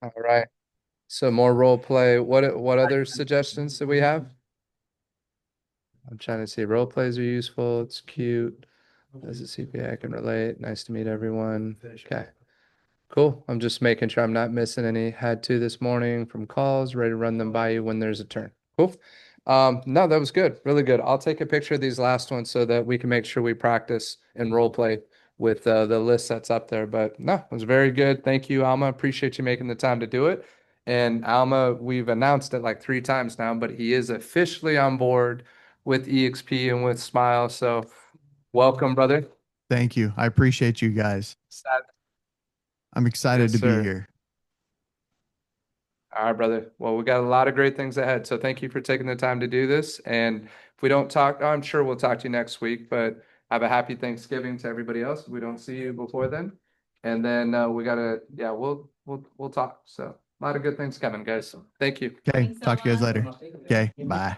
Speaker 3: All right. So more role play. What other suggestions do we have? I'm trying to see. Role plays are useful. It's cute. As a CPA, I can relate. Nice to meet everyone. Okay. Cool. I'm just making sure I'm not missing any. Had to this morning from calls. Ready to run them by you when there's a turn. Cool. No, that was good. Really good. I'll take a picture of these last ones so that we can make sure we practice and role play with the list that's up there. But no, it was very good. Thank you, Alma. Appreciate you making the time to do it. And Alma, we've announced it like 3 times now, but he is officially on board with EXP and with Smile. So welcome, brother.
Speaker 1: Thank you. I appreciate you guys. I'm excited to be here.
Speaker 3: All right, brother. Well, we got a lot of great things ahead. So thank you for taking the time to do this. And if we don't talk, I'm sure we'll talk to you next week, but have a happy Thanksgiving to everybody else. We don't see you before then. And then we'll talk. So a lot of good things coming, guys. Thank you.
Speaker 1: Okay.
Speaker 4: Thanks,
Speaker 1: Talk to you guys
Speaker 4: Alma.
Speaker 1: later. Okay. Bye.